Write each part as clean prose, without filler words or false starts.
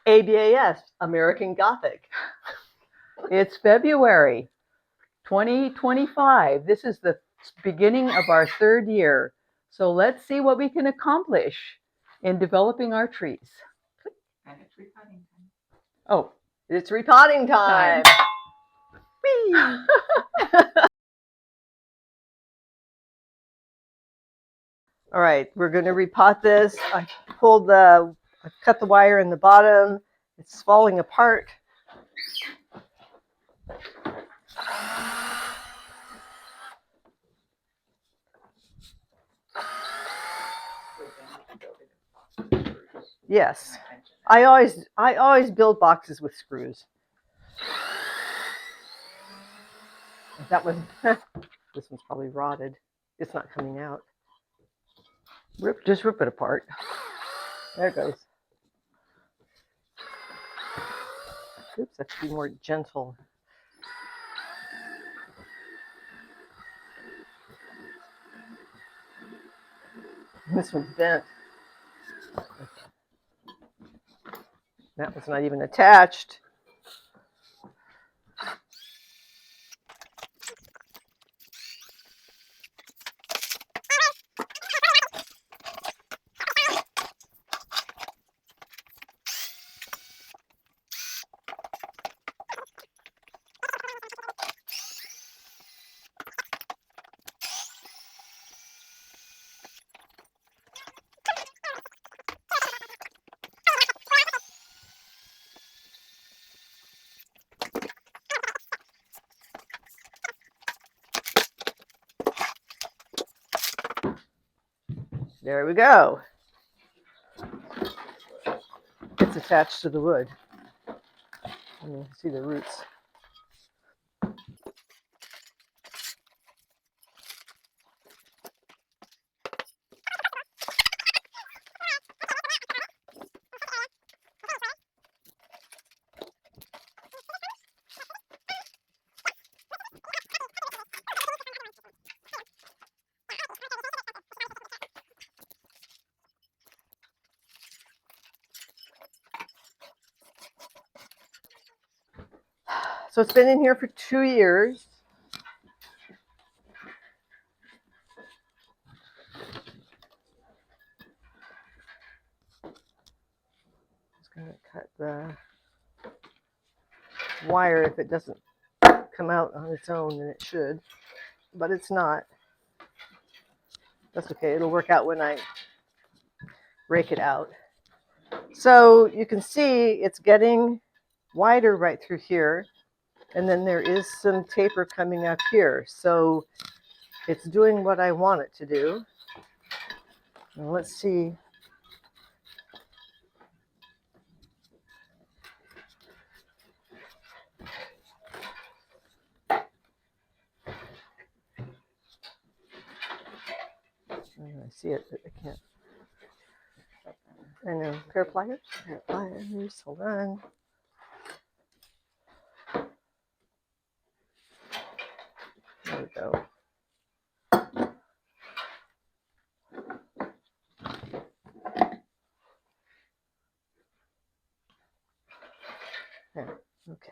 ABAS, American Gothic. It's February 2025. This is the beginning of our 3rd year. So let's see what we can accomplish in developing our trees. And it's repotting time. Oh, it's repotting time. All right, we're going to repot this. I cut the wire in the bottom. It's falling apart. Yes, I always build boxes with screws. That one, this one's probably rotted. It's not coming out. just rip it apart. There it goes. Oops, I have to be more gentle. This one's bent. That one's not even attached. There we go. It's attached to the wood. And you can see the roots. So it's been in here for 2 years. Just going to cut the wire. If it doesn't come out on its own, then it should, but it's not. That's okay. It'll work out when I rake it out. So you can see it's getting wider right through here. And then there is some taper coming up here. So it's doing what I want it to do. Now let's see. I see it, but I can't. I know. Pair of pliers? Pair of pliers. Hold on. There we go. There. Okay.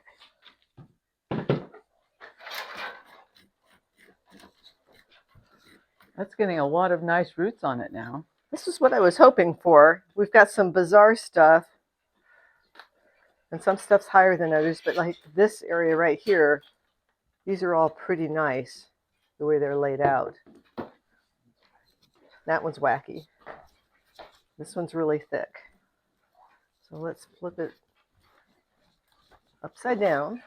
That's getting a lot of nice roots on it now. This is what I was hoping for. We've got some bizarre stuff. And some stuff's higher than others, but like this area right here, these are all pretty nice the way they're laid out. That one's wacky. This one's really thick. So let's flip it upside down.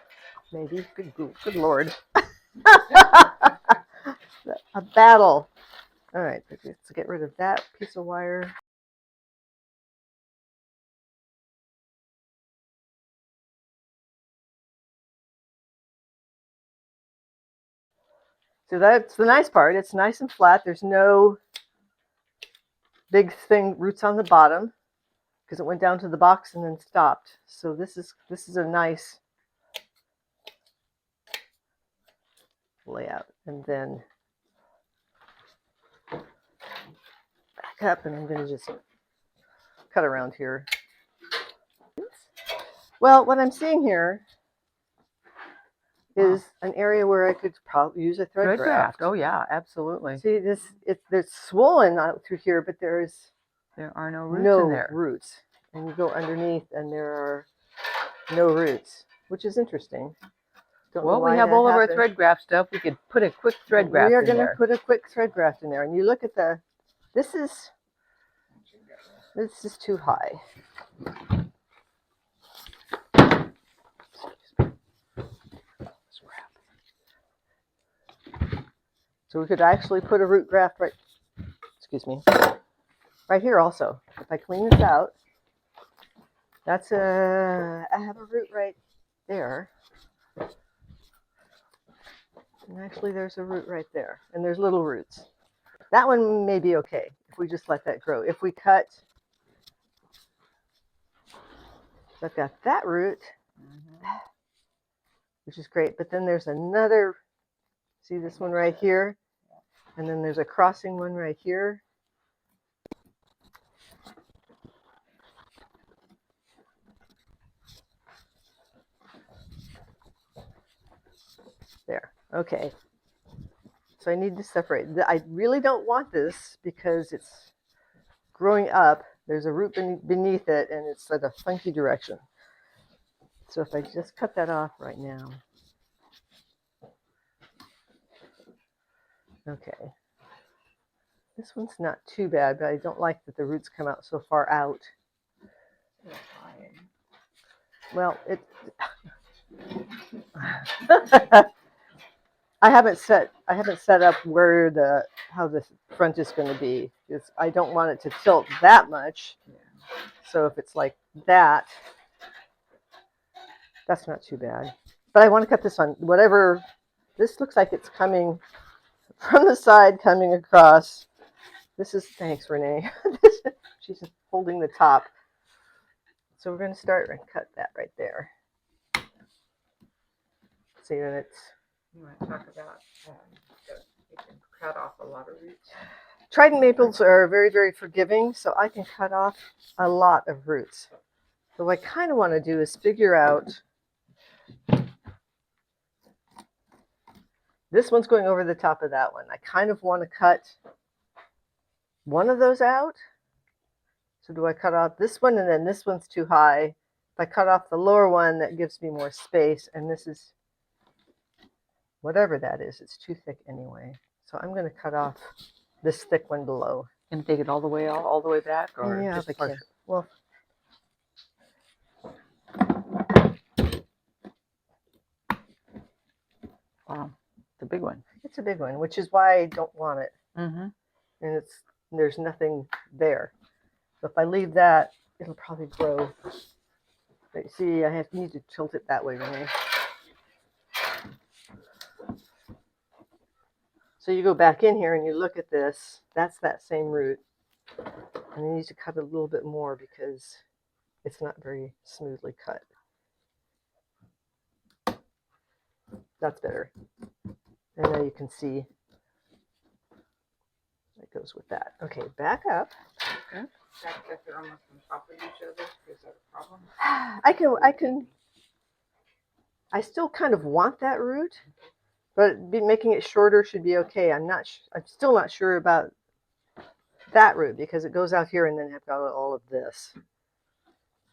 Maybe. Good Lord. A battle. All right, let's get rid of that piece of wire. So that's the nice part. It's nice and flat. There's no big thing roots on the bottom because it went down to the box and then stopped. So this is a nice layout. And then back up, and I'm going to just cut around here. Well, what I'm seeing here Wow. is an area where I could probably use a thread graft. Oh yeah, absolutely. See this? It's swollen out through here, but there's There are no roots no in there. roots. And you go underneath, and there are no roots, which is interesting. Don't know Well, we why have that all of our happened. thread graft stuff. We could put a quick thread graft We are in going to there. put a quick thread graft in there, and you look at the. This is too high. So we could actually put a root graft right. Excuse me. Right here also. If I clean this out, that's a. I have a root right there. And actually, there's a root right there, and there's little roots. That one may be okay if we just let that grow. If we cut, I've got that root, which is great, but then there's another, see this one right here? And then there's a crossing one right here. There, okay. So I need to separate. I really don't want this because it's growing up. There's a root beneath it, and it's at a funky direction. So if I just cut that off right now. Okay. This one's not too bad, but I don't like that the roots come out so far out. Well, it. I haven't set up where how the front is going to be. I don't want it to tilt that much. So if it's like that, that's not too bad. But I want to cut this on whatever. This looks like it's coming from the side, coming across. This is, thanks, Renee. She's holding the top. So we're going to start and cut that right there. See, then it's. You want to talk about you can cut off a lot of roots. Trident maples are very, very forgiving, so I can cut off a lot of roots. So what I kind of want to do is figure out. This one's going over the top of that one. I kind of want to cut one of those out. So do I cut off this one, and then this one's too high? If I cut off the lower one, that gives me more space, and this is, whatever that is, it's too thick anyway. So I'm going to cut off this thick one below. And take it all the way out, all the way back, or Yeah, just if I partial? can. Well, Wow, it's a big one. it's a big one, which is why I don't want it. Mm-hmm. And there's nothing there. So if I leave that, it'll probably grow. But see, I need to tilt it that way, Renee. So you go back in here and you look at this. That's that same root. And I need to cut a little bit more because it's not very smoothly cut. That's better. And now you can see that goes with that. Okay, back up. That they're almost on top of each other. Is that a problem? I still kind of want that root, but making it shorter should be okay. I'm still not sure about that root because it goes out here and then I've got all of this.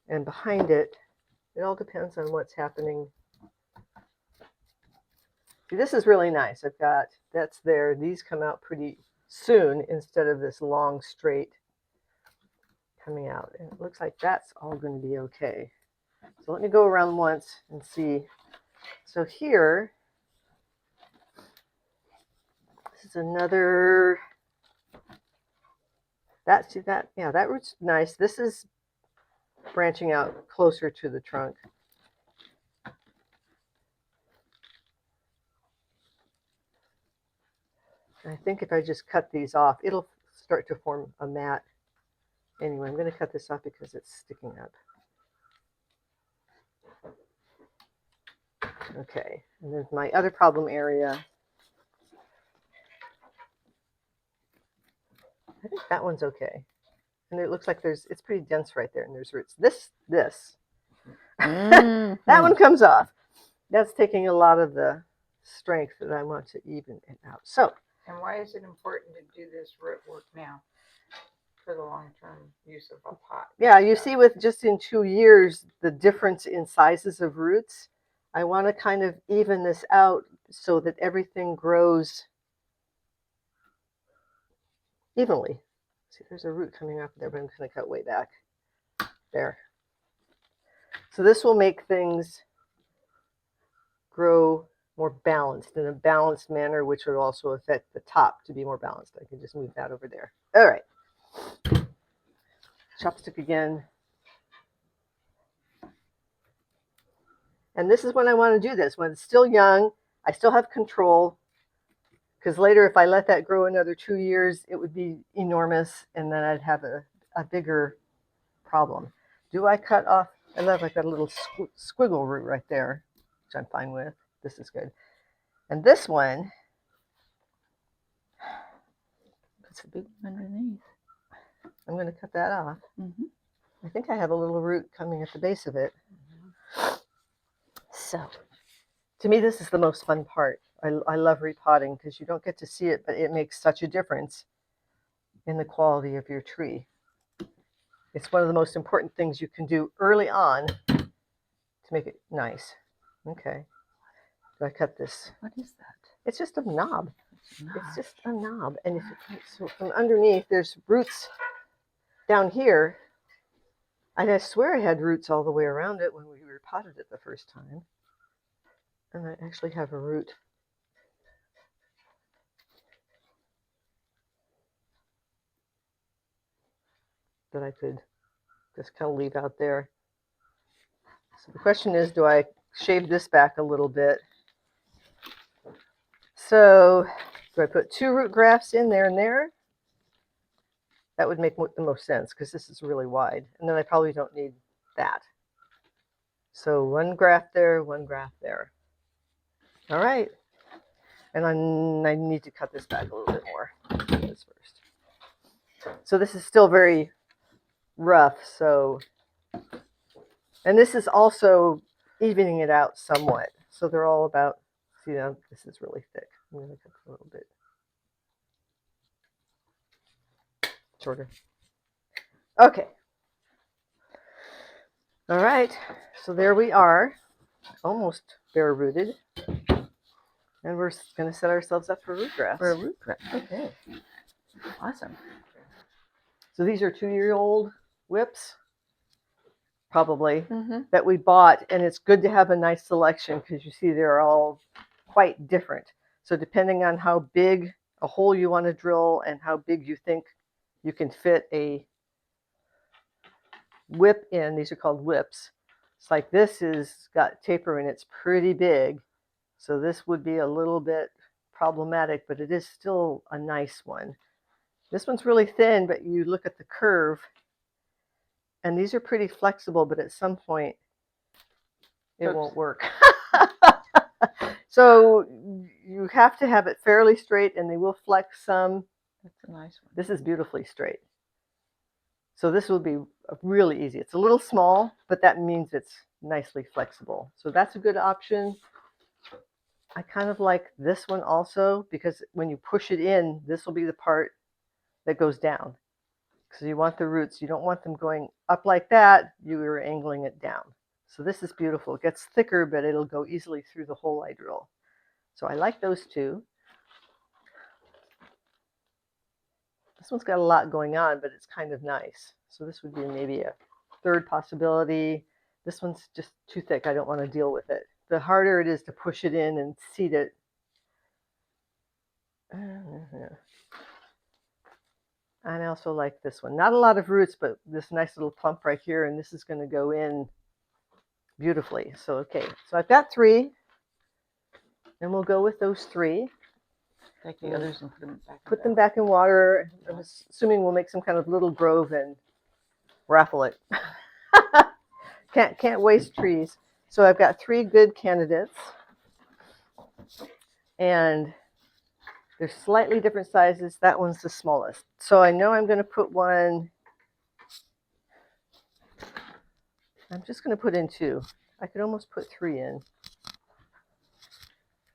And behind it, it all depends on what's happening. See, this is really nice. That's there. These come out pretty soon instead of this long straight coming out. And it looks like that's all going to be okay. So let me go around once and see. So here, this is another, that root's nice. This is branching out closer to the trunk. I think if I just cut these off, it'll start to form a mat. Anyway, I'm going to cut this off because it's sticking up. Okay, and then my other problem area. I think that one's okay. And it looks like it's pretty dense right there and there's roots. This, Mhm. That one comes off. That's taking a lot of the strength that I want to even it out. So, And why is it important to do this root work now for the long-term use of a pot? yeah, you see with just in 2 years, the difference in sizes of roots. I want to kind of even this out so that everything grows evenly. See, there's a root coming up there, but I'm going to cut way back. There. So this will make things grow more balanced in a balanced manner, which would also affect the top to be more balanced. I can just move that over there. All right. Chopstick again. And this is when I want to do this. When it's still young, I still have control. Because later, if I let that grow another 2 years, it would be enormous, and then I'd have a bigger problem. Do I cut off? I love like that little squiggle root right there, which I'm fine with. This is good. And this one, It's a big one underneath. I'm going to cut that off. Mm-hmm. I think I have a little root coming at the base of it. So, to me, this is the most fun part. I love repotting because you don't get to see it, but it makes such a difference in the quality of your tree. It's one of the most important things you can do early on to make it nice. Okay. Do I cut this? What is that? It's just a knob. It's not. It's just a knob. And if so from underneath, there's roots down here. I swear I had roots all the way around it when we repotted it the first time. And I actually have a root. That I could just kind of leave out there. So the question is, do I shave this back a little bit? So do I put 2 root grafts in there and there? That would make the most sense because this is really wide. And then I probably don't need that. So 1 graft there, 1 graft there. All right. And I need to cut this back a little bit more. This first. So this is still very rough. So, and this is also evening it out somewhat. So they're all about, see now, this is really thick. I'm going to cut a little bit shorter. Okay. All right. So there we are, almost bare rooted. And we're going to set ourselves up for root grafts. For a root graft. Okay. Awesome. So these are 2-year-old whips, probably, Mm-hmm. that we bought. And it's good to have a nice selection because you see they're all quite different. So depending on how big a hole you want to drill and how big you think you can fit a whip in, these are called whips. It's like this is got taper and it's pretty big. So this would be a little bit problematic, but it is still a nice one. This one's really thin, but you look at the curve, and these are pretty flexible, but at some point it won't work. So you have to have it fairly straight, and they will flex some. That's a nice one. This is beautifully straight. So this will be really easy. It's a little small, but that means it's nicely flexible. So that's a good option. I kind of like this one also because when you push it in, this will be the part that goes down. So you want the roots, you don't want them going up like that, you are angling it down. So this is beautiful. It gets thicker, but it'll go easily through the hole I drill. So I like those 2. This one's got a lot going on, but it's kind of nice. So this would be maybe a 3rd possibility. This one's just too thick. I don't want to deal with it. The harder it is to push it in and seat it. I also like this one. Not a lot of roots, but this nice little plump right here, and this is going to go in beautifully. So, okay. So I've got 3, and we'll go with those 3. Take the others and put them back. Put them back in water. I'm assuming we'll make some kind of little grove and raffle it. Can't waste trees. So I've got 3 good candidates, and they're slightly different sizes. That one's the smallest. So I know I'm going to put one I'm just going to put in 2. I could almost put 3 in,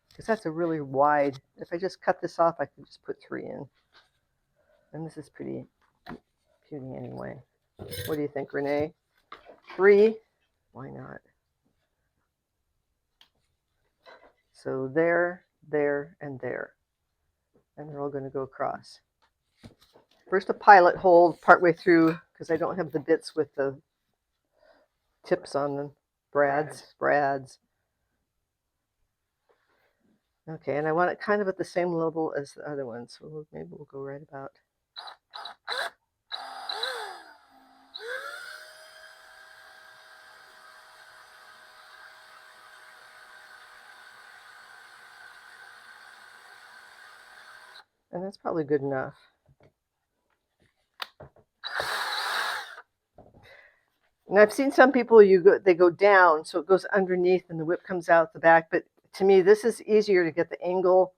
because that's a really wide. If I just cut this off, I could just put 3 in. And this is pretty puny anyway. What do you think, Renee? 3? Why not? So there, there, and there. And they're all going to go across. First a pilot hole partway through, because I don't have the bits with the tips on them. Brads. Okay, and I want it kind of at the same level as the other one, so maybe we'll go right about. And that's probably good enough. And I've seen some people, they go down, so it goes underneath and the whip comes out the back. But to me, this is easier to get the angle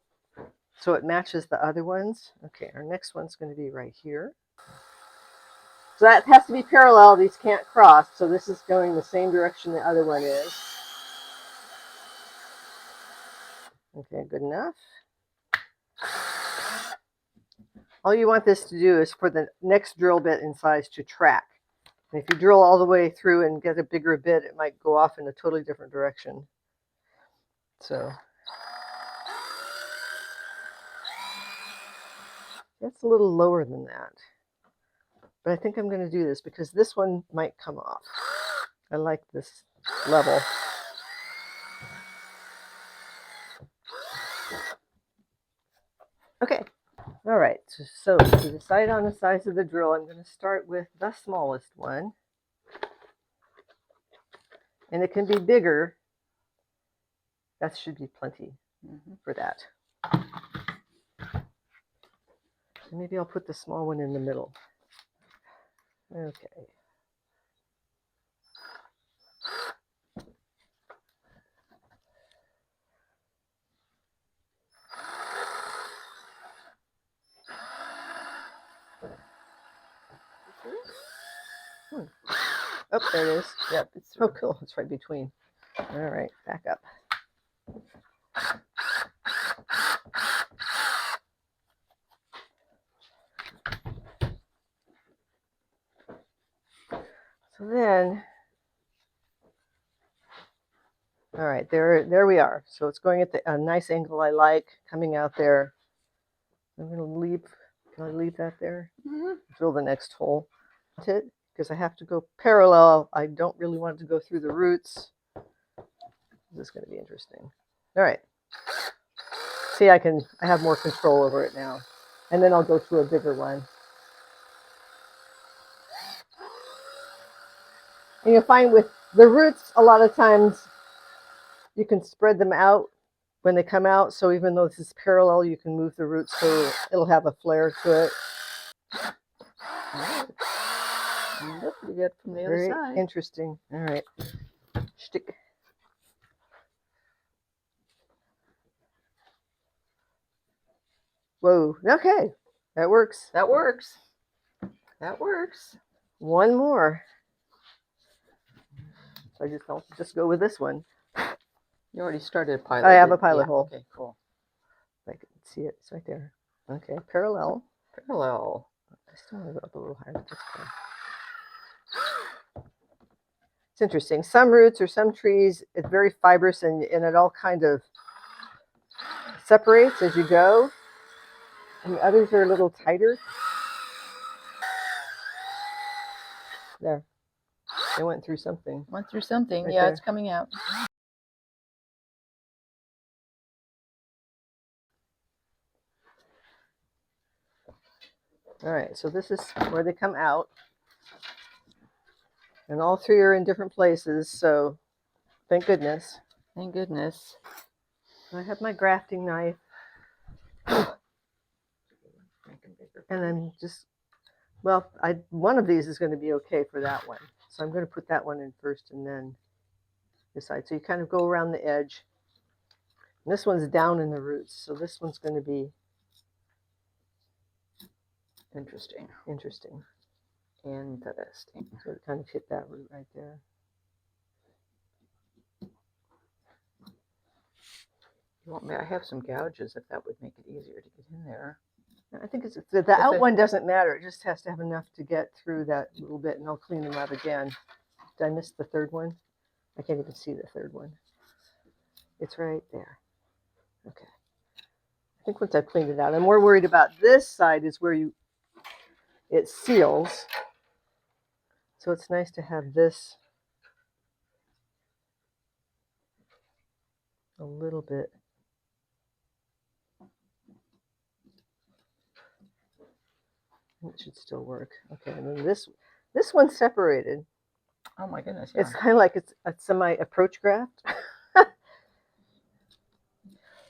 so it matches the other ones. Okay, our next one's going to be right here. So that has to be parallel. These can't cross. So this is going the same direction the other one is. Okay, good enough. All you want this to do is for the next drill bit in size to track. And if you drill all the way through and get a bigger bit, it might go off in a totally different direction. So that's a little lower than that. But I think I'm going to do this because this one might come off. I like this level. Okay. All right. So to decide on the size of the drill, I'm going to start with the smallest one. And it can be bigger. That should be plenty for that. And maybe I'll put the small one in the middle. Okay. Oh, there it is. Yep, it's so cool. It's right between. All right, back up. So then, all right, there we are. So it's going at a nice angle I like, coming out there. I'm going to leave. Can I leave that there? Drill the next hole. Because I have to go parallel. I don't really want it to go through the roots. This is going to be interesting. All right. See, I have more control over it now. And then I'll go to a bigger one. And you'll find with the roots, a lot of times you can spread them out when they come out. So even though this is parallel, you can move the roots so it'll have a flare to it. That's pretty good from the other side. Interesting. All right. Stick. Whoa. Okay. That works. That works. That works. One more. So I don't just go with this one. You already started a pilot. I have a pilot hole. Okay, cool. I can see it. It's right there. Okay. Parallel. Parallel. I still want to go up a little higher. But it's interesting. Some roots or some trees, it's very fibrous and it all kind of separates as you go. And the others are a little tighter. There. They went through something. Went through something. Right Yeah, there. it's coming out. All right, so this is where they come out. And all 3 are in different places, so thank goodness. Thank goodness. I have my grafting knife. And I'm just, well, one of these is going to be okay for that one. So I'm going to put that one in first and then decide. So you kind of go around the edge. And this one's down in the roots, so this one's going to be Interesting. interesting. Interesting. So it kind of hit that root right there. You want me? I have some gouges if that would make it easier to get in there. I think the out one doesn't matter. It just has to have enough to get through that little bit, and I'll clean them out again. Did I miss the third one? I can't even see the third one. It's right there. Okay. I think once I've cleaned it out, I'm more worried about this side is where it seals. So it's nice to have this a little bit. It should still work. Okay, and then this one's separated. Oh my goodness! Yeah. It's kind of like it's a semi-approach graft.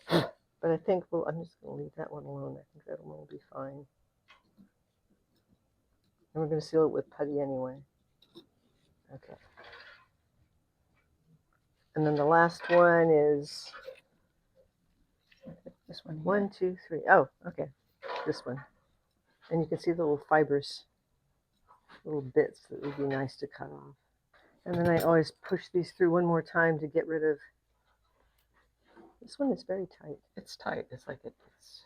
But I think I'm just going to leave that one alone. I think that one will be fine. And we're going to seal it with putty anyway. Okay. And then the last one is this one. Here. 1, 2, 3. Oh, okay. This one. And you can see the little fibrous little bits that would be nice to cut off. And then I always push these through one more time to get rid of. This one is very tight. It's tight. It's like it's.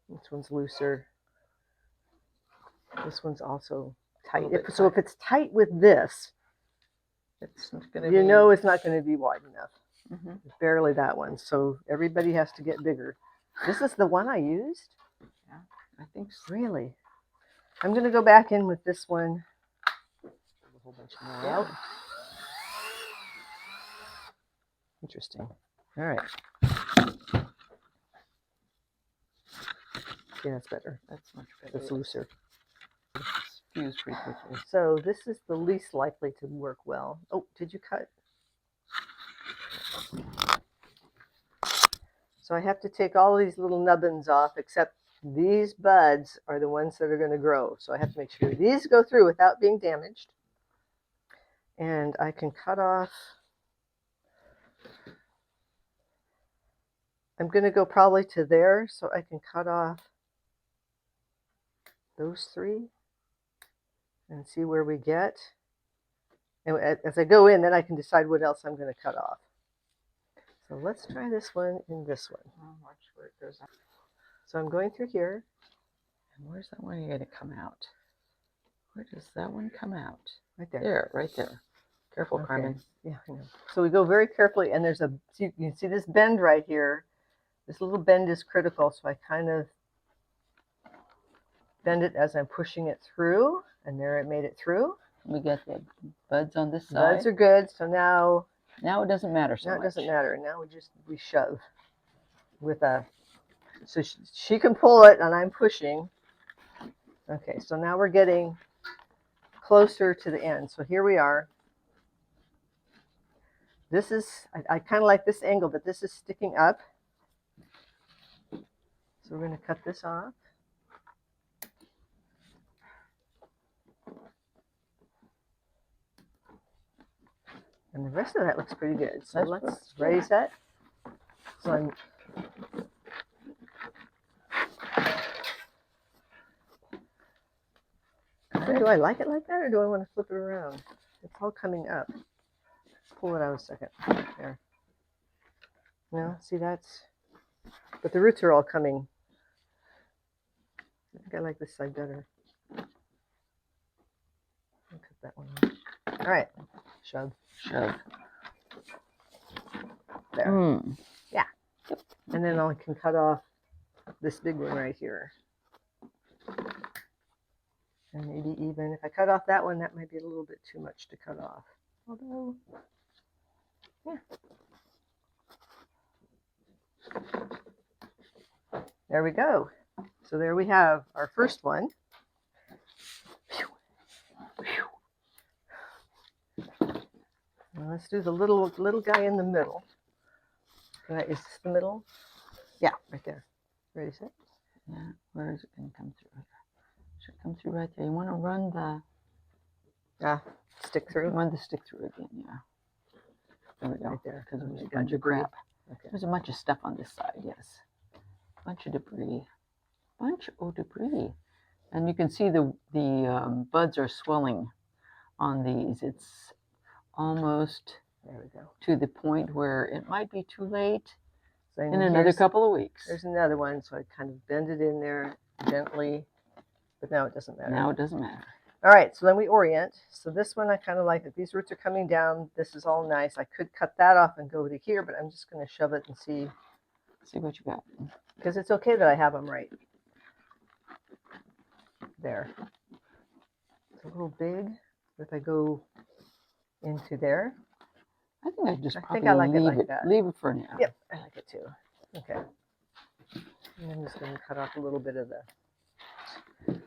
This one's looser. This one's also tight. So if it's tight with this, it's gonna it's not going to be wide enough. Mm-hmm. Barely that one. So everybody has to get bigger. This is the one I used? Yeah, I think so. Really? I'm going to go back in with this one. A whole bunch more out. Interesting. All right. Yeah, that's better. That's much better. It's looser. It's fused pretty quickly. So this is the least likely to work well. Oh, did you cut? So I have to take all these little nubbins off, except these buds are the ones that are going to grow. So I have to make sure these go through without being damaged. And I can cut off. I'm going to go probably to there, so I can cut off those 3 and see where we get. And as I go in, then I can decide what else I'm going to cut off. So let's try this one and this one. I'll watch where it goes. So I'm going through here. And where's that one going to come out? Where does that one come out? Right there. There, right there. Careful, Okay. Carmen. Yeah, I know. So we go very carefully, and there's you can see this bend right here. This little bend is critical, so I kind of bend it as I'm pushing it through, and there it made it through. We get the buds on this side. Buds are good, so now it doesn't matter so much. Now it doesn't matter. Now we shove with so she can pull it, and I'm pushing. Okay, so now we're getting closer to the end. So here we are. This is, I kind of like this angle, but this is sticking up. So we're going to cut this off. And the rest of that looks pretty good. So let's raise that. So do I like it like that, or do I want to flip it around? It's all coming up. Pull it out a second. There. No, see but the roots are all coming. I think I like this side better. I'll cut that one off. All right. Shove. There. Yeah. Yep. And then I can cut off this big one right here. And maybe even if I cut off that one, that might be a little bit too much to cut off. Although, yeah. There we go. So there we have our first one. Now let's do the little guy in the middle. Is this the middle? Yeah, right there. Ready, set? Yeah. Where is it going to come through? Should come through right there. You want to run the stick through. Run the stick through again. Yeah. There we go. Right there. Because there's a bunch of crap. Okay. There's a bunch of stuff on this side. Yes. Bunch of debris. And you can see the buds are swelling on these. It's almost There we go. to the point where it might be too late So in another couple of weeks. There's another one, so I kind of bend it in there gently, but now it doesn't matter. Now it doesn't matter. All right, so then we orient. So this one I kind of like it. These roots are coming down. This is all nice. I could cut that off and go to here, but I'm just going to shove it and see, See what you got. because it's okay that I have them right there. It's a little big. If I go into there. I think I just I probably think I like it leave like it. that. Leave it for now. Yep, I like it too. Okay. And I'm just going to cut off a little bit of the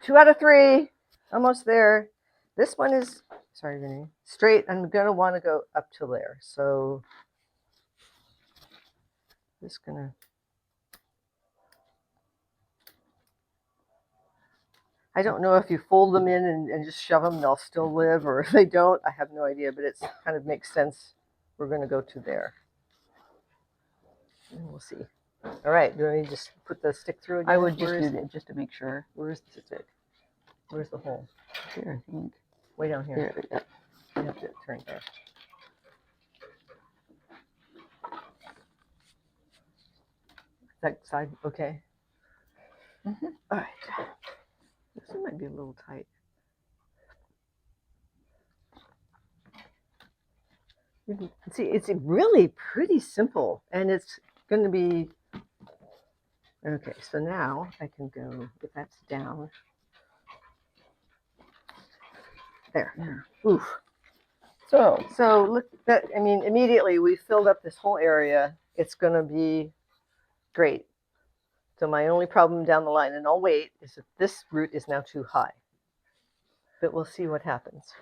2 out of 3, almost there. This one is, sorry, Vinny, straight. I'm going to want to go up to there. So just going to, I don't know if you fold them in and just shove them, they'll still live, or if they don't, I have no idea, but it kind of makes sense. We're going to go to there. And we'll see. All right, do I need to just put the stick through again? I would just do that just to make sure. Where's the stick? Where's the hole? Here, I think. Way down here. Here, yeah. You have to turn there. That side, okay. Mm-hmm. All right. This one might be a little tight. You can see, it's really pretty simple, and it's going to be okay. So now I can go, if that's down, there. Yeah. Oof. So look, that, I mean, immediately we filled up this whole area. It's going to be great. So my only problem down the line, and I'll wait, is that this root is now too high. But we'll see what happens.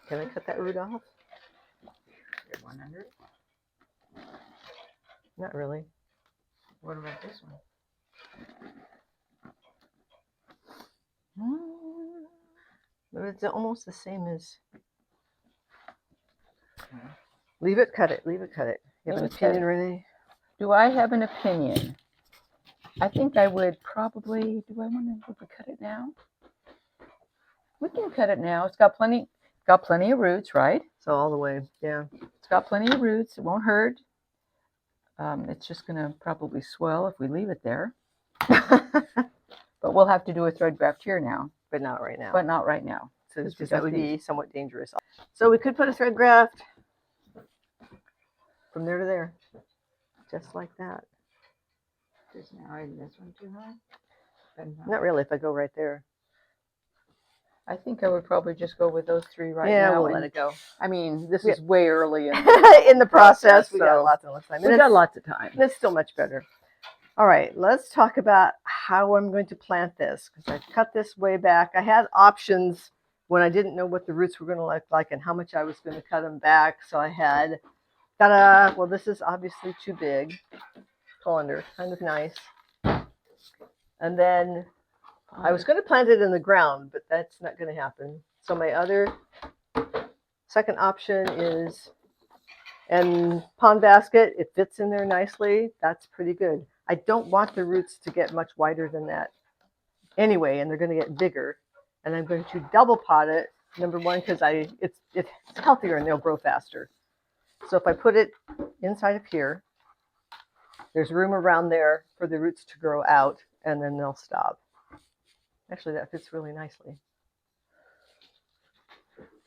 Can I cut that root off? Get one under it. Not really. What about this one? But it's almost the same as. Leave it, cut it. Leave it, cut it. You have an Leave it, cut opinion, it. Renee? do I have an opinion? I think I would probably, do I want to cut it now? We can cut it now. It's got plenty of roots, right? So all the way, yeah. It's got plenty of roots. It won't hurt. It's just going to probably swell if we leave it there. But we'll have to do a thread graft here now. But not right now. But not right now. So because we that got would these. be somewhat dangerous. So we could put a thread graft from there to there, just like that. Just now, isn't this one too high? But Not really. If I go right there, I think I would probably just go with those 3 right yeah, now. we'll let it go. I mean, this Yeah. is way early in In the process, we got so lots and lots of time. we And got it's- lots of time. and it's still much better. All right, let's talk about how I'm going to plant this, because I cut this way back. I had options when I didn't know what the roots were going to look like and how much I was going to cut them back. So I had, ta-da, well, this is obviously too big. Colander, kind of nice. And then I was going to plant it in the ground, but that's not going to happen. So my other second option is, and pond basket, it fits in there nicely. That's pretty good. I don't want the roots to get much wider than that anyway, and they're going to get bigger. And I'm going to double pot it. Number one, because it's healthier and they'll grow faster. So if I put it inside of here, there's room around there for the roots to grow out, and then they'll stop. Actually, that fits really nicely.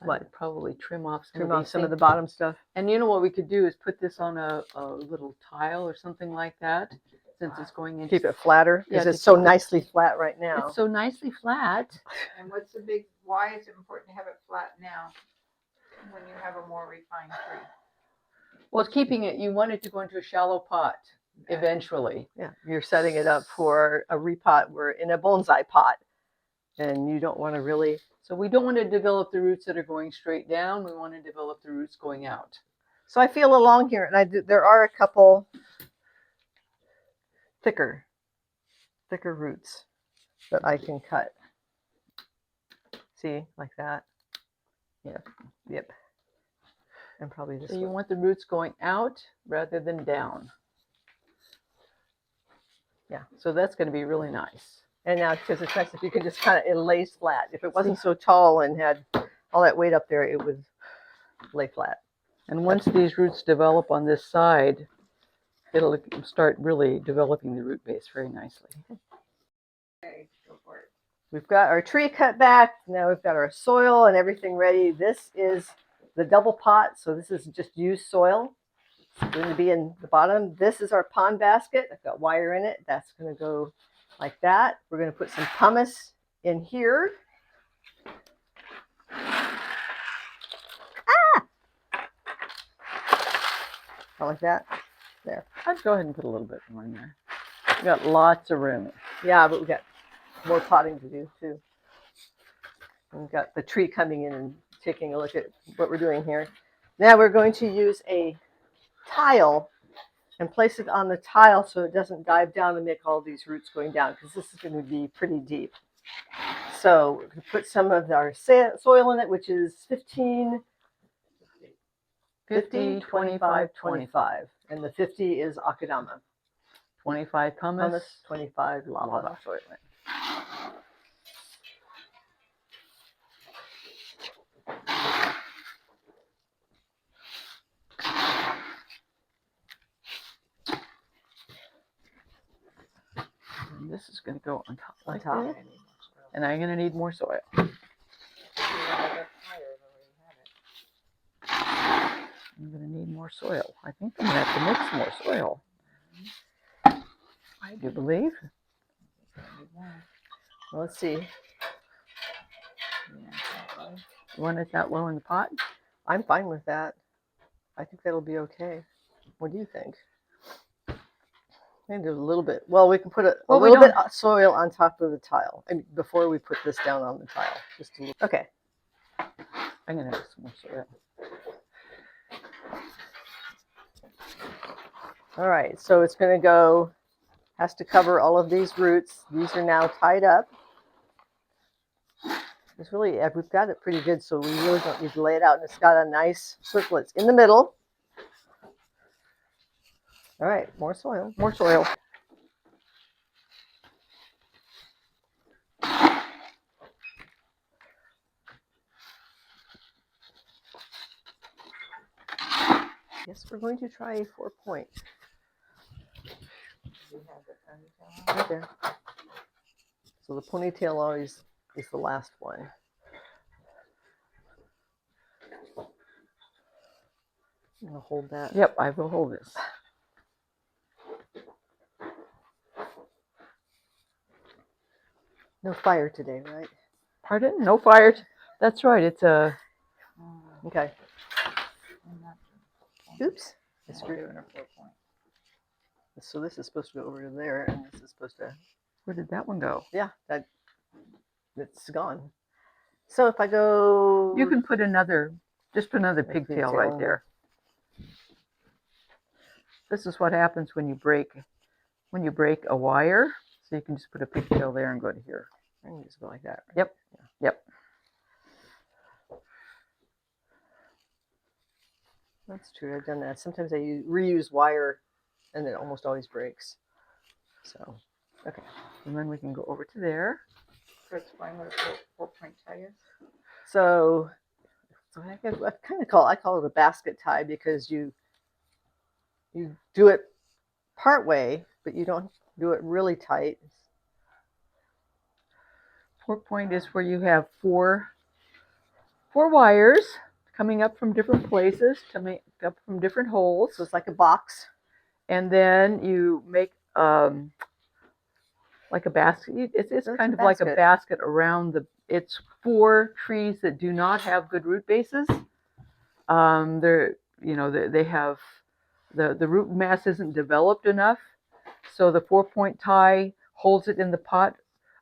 I would probably trim off some of these Some of the things. bottom stuff. And you know what we could do is put this on a little tile or something like that, since it's going into. Keep it flatter, because Yeah, it's to so keep it- nicely flat right now. It's so nicely flat. And what's the big, why is it important to have it flat now when you have a more refined tree? Well, it's keeping it. You want it to go into a shallow pot eventually. Yeah, you're setting it up for a repot. We're in a bonsai pot, and you don't want to really. So we don't want to develop the roots that are going straight down. We want to develop the roots going out. So I feel along here, and there are a couple thicker roots that I can cut. See, like that. Yep. And probably this So you one. want the roots going out rather than down. Yeah. So that's going to be really nice. And now, because it's nice if you can just kind of, it lays flat. If it wasn't so tall and had all that weight up there, it would lay flat. And once these roots develop on this side, it'll start really developing the root base very nicely. Okay, go for it. We've got our tree cut back. Now we've got our soil and everything ready. This is the double pot. So this is just used soil. It's going to be in the bottom. This is our pond basket. I've got wire in it. That's going to go like that. We're going to put some pumice in here. Like that. There. I'd go ahead and put a little bit more in there. We got lots of room. Yeah, but we've got more potting to do too. And we've got the tree coming in and taking a look at what we're doing here. Now we're going to use a tile and place it on the tile so it doesn't dive down and make all these roots going down, because this is going to be pretty deep. So we're going to put some of our soil in it, which is 50, 25, 25. And the 50 is akadama. 25 pumice, 25 lava. soil. And this is going to go on top like top. that. And I'm going to need more soil. I'm going to need more soil. I think I'm going to have to mix more soil. I do believe. Well, let's see. You want it that low in the pot? I'm fine with that. I think that'll be okay. What do you think? Maybe a little bit. Well, we can put a little bit of soil on top of the tile. I mean, before we put this down on the tile. Just a little. Okay. I'm going to have some more soil. All right. So it's going to go, has to cover all of these roots. These are now tied up. It's really, we've got it pretty good, so we really don't need to lay it out. And it's got a nice circle. It's in the middle. All right, more soil. More soil. Yes, we're going to try a 4-point. Right Right there. So the ponytail always is the last one. I'm going to hold that. Yep, I will hold this. No fire today, right? Pardon? No fire. That's right. It's a. Okay. Oops. I It's screwed doing it. a 4-point. So this is supposed to go over to there, and this is supposed to. Where did that one go? Yeah, it's gone. So if I go. You can put another, just put another pigtail pigtail right in there. This is what happens when you break a wire. So you can just put a pigtail there and go to here. I can just go like that. Right? Yep. Yeah. Yep. That's true. I've done that. Sometimes I reuse wire, and it almost always breaks. So, okay. And then we can go over to there. So explain what a 4-point tie is. So I call it a basket tie, because you do it part way, but you don't do it really tight. 4-point is where you have four wires coming up from different places, coming up from different holes. So it's like a box. And then you make like a basket. It's kind of like a basket around the. It's 4 trees that do not have good root bases. They have the root mass isn't developed enough, so the 4-point tie holds it in the pot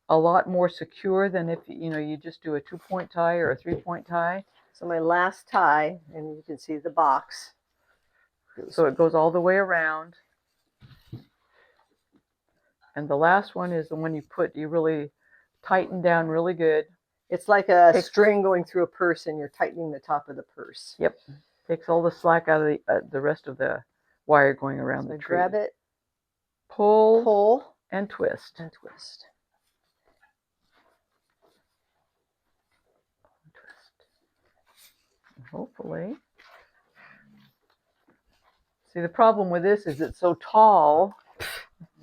a lot more secure than if you just do a 2-point tie or a 3-point tie. So my last tie, and you can see the box. So it goes all the way around. And the last one is the one you really tighten down really good. It's like a string going through a purse, and you're tightening the top of the purse. Yep. Takes all the slack out of the rest of the wire going around the tree. Grab it, pull, and twist. And twist. Hopefully See, the problem with this is it's so tall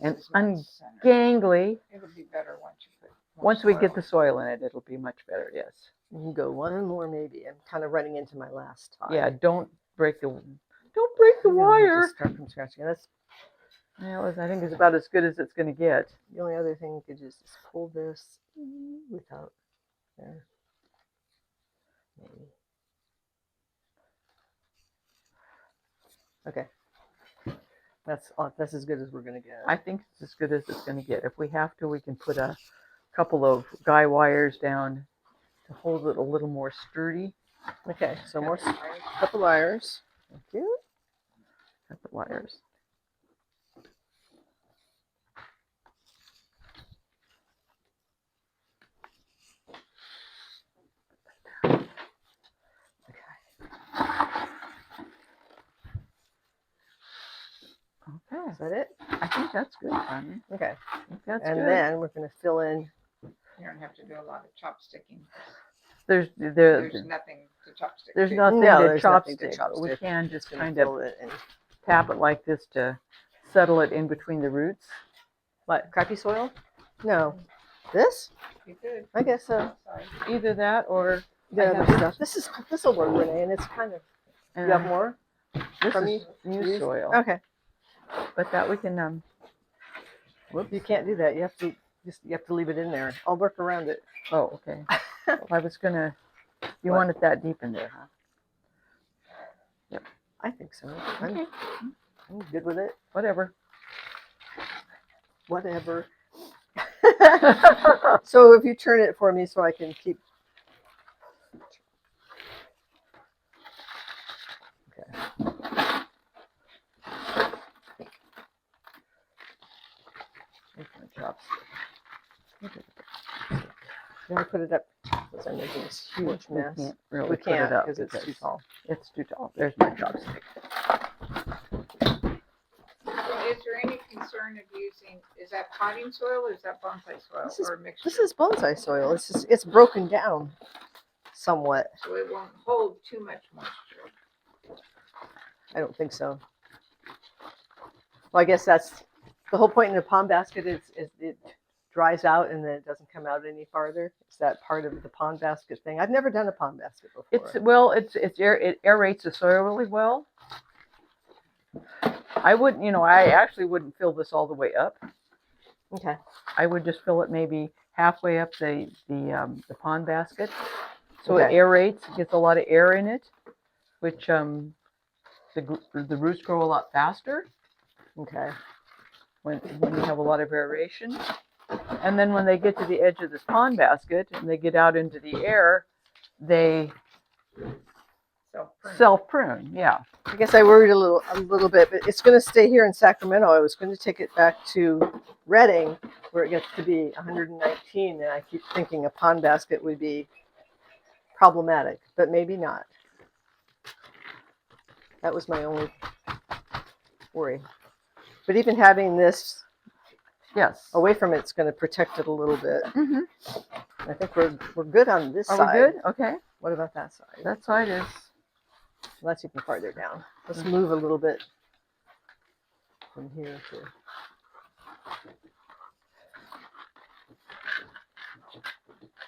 and This is not center. ungangly. It'll be better once you put more Once we get soil. the soil in it, it'll be much better. Yes. You can go one more maybe. I'm kind of running into my last tie. Yeah. Don't break the I'm wire. gonna have to start from scratch again. That's Well, I think it's about as good as it's going to get. the only other thing you could just is pull this without there. Maybe. Okay. That's as good as we're gonna get. I think it's as good as it's going to get. If we have to, we can put a couple of guy wires down to hold it a little more sturdy. Okay, so more couple wires. Thank you. Couple wires. Okay. Is that it? I think that's good, Connie. Okay. I think that's And good. then we're gonna fill in. You don't have to do a lot of chopsticking. There's Nothing to chopstick. there's to. nothing No, to there's nothing to chopstick. But we chopstick. can just Gonna kind of fill it in. tap it like this to settle it in between the roots. What? Crappy soil? No. This? You could. I guess so. Sorry. Either that or The I other have- stuff. This will work, Renee, and it's kind of. You have more? This from is new Used? soil, Okay. but that we can. Whoops. You can't do that. You have to leave it in there. I'll work around it. Oh, okay. Well, I was gonna. You What? want it that deep in there, huh? I think so. Okay. I'm good with it. Whatever. Whatever. So if you turn it for me so I can keep. Okay. Here's my chopstick. Now put it up. Because I'm making this huge We mess. can't really We put can't it up because it's too tall. It's too tall. There's my chopstick. So is there any concern of using, is that potting soil or is that bonsai soil This is- or a mixture? This is bonsai soil. It's broken down somewhat. So it won't hold too much moisture. I don't think so. Well, I guess that's the whole point in the pond basket is it dries out and then it doesn't come out any farther. Is that part of the pond basket thing? I've never done a pond basket before. It aerates the soil really well. I actually wouldn't fill this all the way up. Okay. I would just fill it maybe halfway up the pond basket, so Okay. it aerates, gets a lot of air in it, which the roots grow a lot faster Okay. when you have a lot of aeration. And then when they get to the edge of this pond basket and they get out into the air, they Self-prune. self-prune. Yeah. I guess I worried a little bit, but it's going to stay here in Sacramento. I was going to take it back to Redding, where it gets to be 119, and I keep thinking a pond basket would be problematic, but maybe not. That was my only worry. But even having this Yes. away from it's going to protect it a little bit. Mm-hmm. I think we're good on this Are side. we good? Okay. What about that side? That side is. That's even farther down. Let's move a little bit from here to.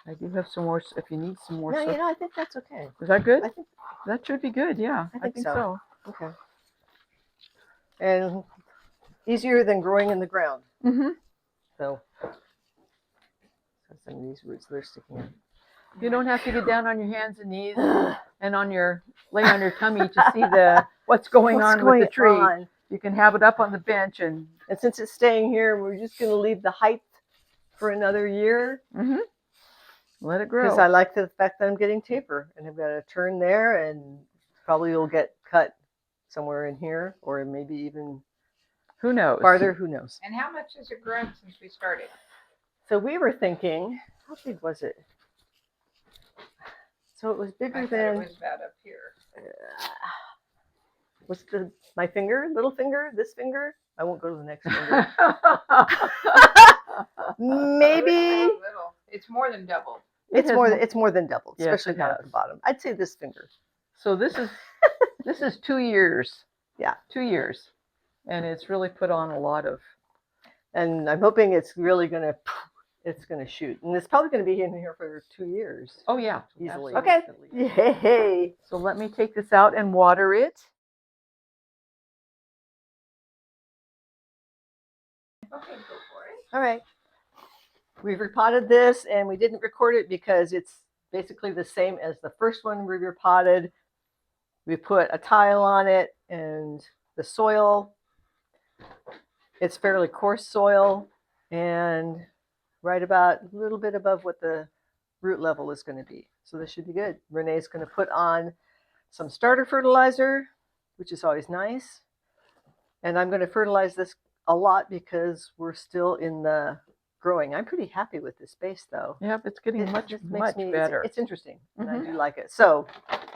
I do have some more. If you need some more No, stuff, I think that's okay. is that good? I think That should be good. Yeah, I think so. okay. And easier than growing in the ground. Mm-hmm. So some of these roots they're sticking in. You don't have to get down on your hands and knees and lay on your tummy to see what's going on with the tree. on? You can have it up on the bench and And since it's staying here, we're just going to leave the height for another year. let it grow. Because I like the fact that I'm getting taper, and I've got a turn there, and probably will get cut somewhere in here, or maybe even Who knows? farther. Who knows? And how much has it grown since we started? So we were thinking, how big was it? So it was I bigger thought than it was about up here. what's my finger, little finger, this finger. I won't go to the next finger. Maybe It's not little. It's more than double. it's more than double, Yes, especially it down at the has. bottom. I'd say this finger. So this is 2 years Yeah. 2 years. And it's really put on a lot of, And I'm hoping it's really gonna shoot. And it's probably gonna be in here for 2 years. oh yeah, Easily. absolutely. Okay. Yay. So let me take this out and water it. Okay, go for it. All right. We've repotted this and we didn't record it because it's basically the same as the first one we repotted. We put a tile on it and the soil. It's fairly coarse soil and right about a little bit above what the root level is going to be. So this should be good. Renee's going to put on some starter fertilizer, which is always nice. And I'm going to fertilize this a lot because we're still in the growing. I'm pretty happy with this space though. Yep, it's getting It much just makes better. It's interesting. And I Mhm. do like it. So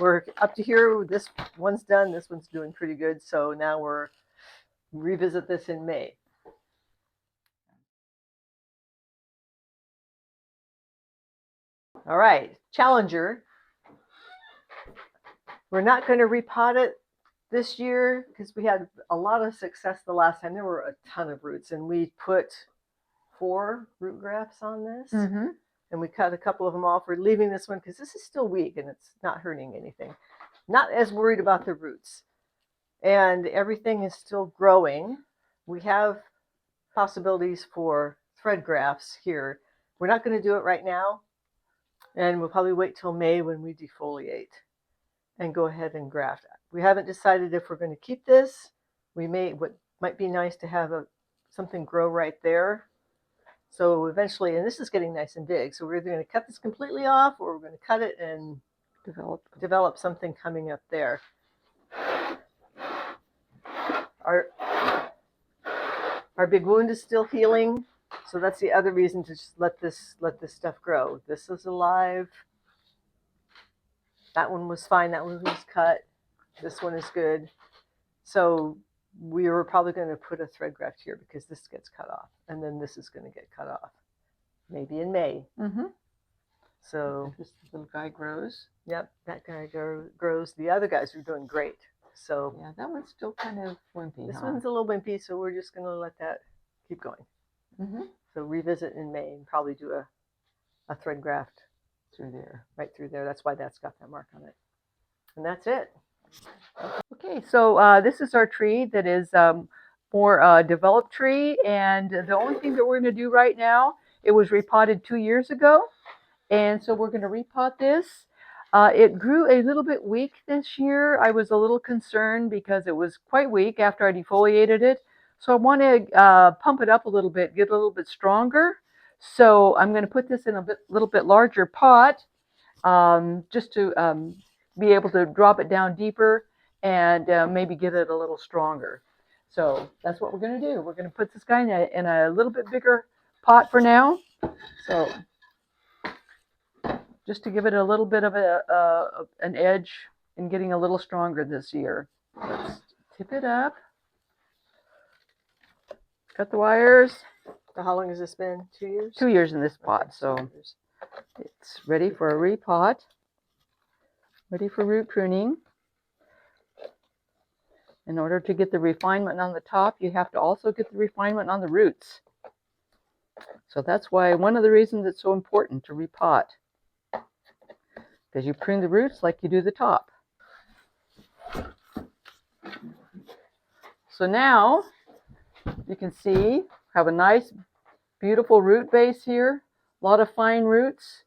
we're up to here. This one's done. This one's doing pretty good. So now we're revisit this in May. All right, Challenger. We're not going to repot it this year because we had a lot of success the last time. There were a ton of roots, and we put 4 root grafts on this, Mm-hmm. and we cut a couple of them off. We're leaving this one because this is still weak and it's not hurting anything. Not as worried about the roots, and everything is still growing. We have possibilities for thread grafts here. We're not going to do it right now, and we'll probably wait till May when we defoliate and go ahead and graft. We haven't decided if we're going to keep this. We may, what might be nice to have something grow right there. So eventually, and this is getting nice and big, so we're either going to cut this completely off or we're going to cut it and develop something coming up there. Our big wound is still healing, so that's the other reason to just let this stuff grow. This is alive. That one was fine. That one was cut. This one is good. So we were probably going to put a thread graft here because this gets cut off, and then this is going to get cut off, maybe in May. Mm-hmm. So this little guy grows. Yep, that guy grows. The other guys are doing great. So yeah, that one's still kind of wimpy. This one's a little wimpy, so we're just going to let that keep going. Mm-hmm. So revisit in May and probably do a thread graft through there, right through there. That's why that's got that mark on it. And that's it. Okay, so this is our tree that is more developed tree, and the only thing that we're going to do right now, it was repotted 2 years ago, and so we're going to repot this. It grew a little bit weak this year. I was a little concerned because it was quite weak after I defoliated it, so I want to pump it up a little bit, get a little bit stronger. So I'm going to put this in a little bit larger pot, just to be able to drop it down deeper and maybe get it a little stronger. So that's what we're going to do. We're going to put this guy in a little bit bigger pot for now. So just to give it a little bit of an edge in getting a little stronger this year. Let's tip it up. Cut the wires. So how long has this been? 2 years? 2 years in this pot. So it's ready for a repot. Ready for root pruning. In order to get the refinement on the top, you have to also get the refinement on the roots. So that's why one of the reasons it's so important to repot. Because you prune the roots like you do the top. So now you can see, have a nice, beautiful root base here. A lot of fine roots.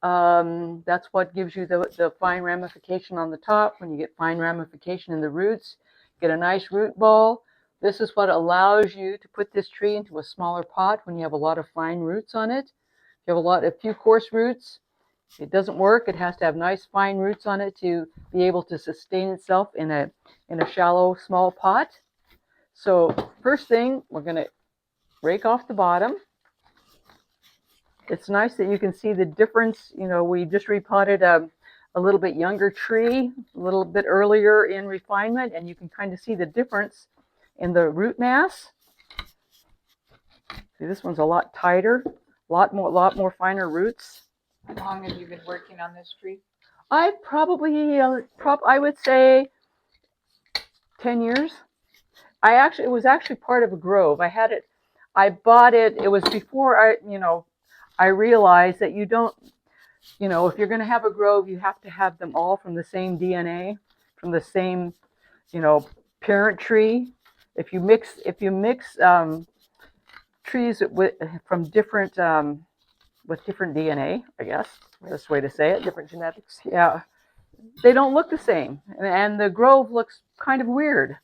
That's what gives you the fine ramification on the top. When you get fine ramification in the roots, get a nice root ball. This is what allows you to put this tree into a smaller pot when you have a lot of fine roots on it. If you have a few coarse roots, it doesn't work. It has to have nice fine roots on it to be able to sustain itself in a shallow, small pot. So first thing, we're going to rake off the bottom. It's nice that you can see the difference. You know, we just repotted a little bit younger tree, a little bit earlier in refinement, and you can kind of see the difference in the root mass. See, this one's a lot tighter, a lot more finer roots. How long have you been working on this tree? I probably, I would say 10 years. It was actually part of a grove. I bought it. It was before I realized that you don't, if you're going to have a grove, you have to have them all from the same DNA, from the same, parent tree. If you mix trees from different, with different DNA, I guess, that's the way to say it. Different genetics. Yeah, they don't look the same, and the grove looks kind of weird.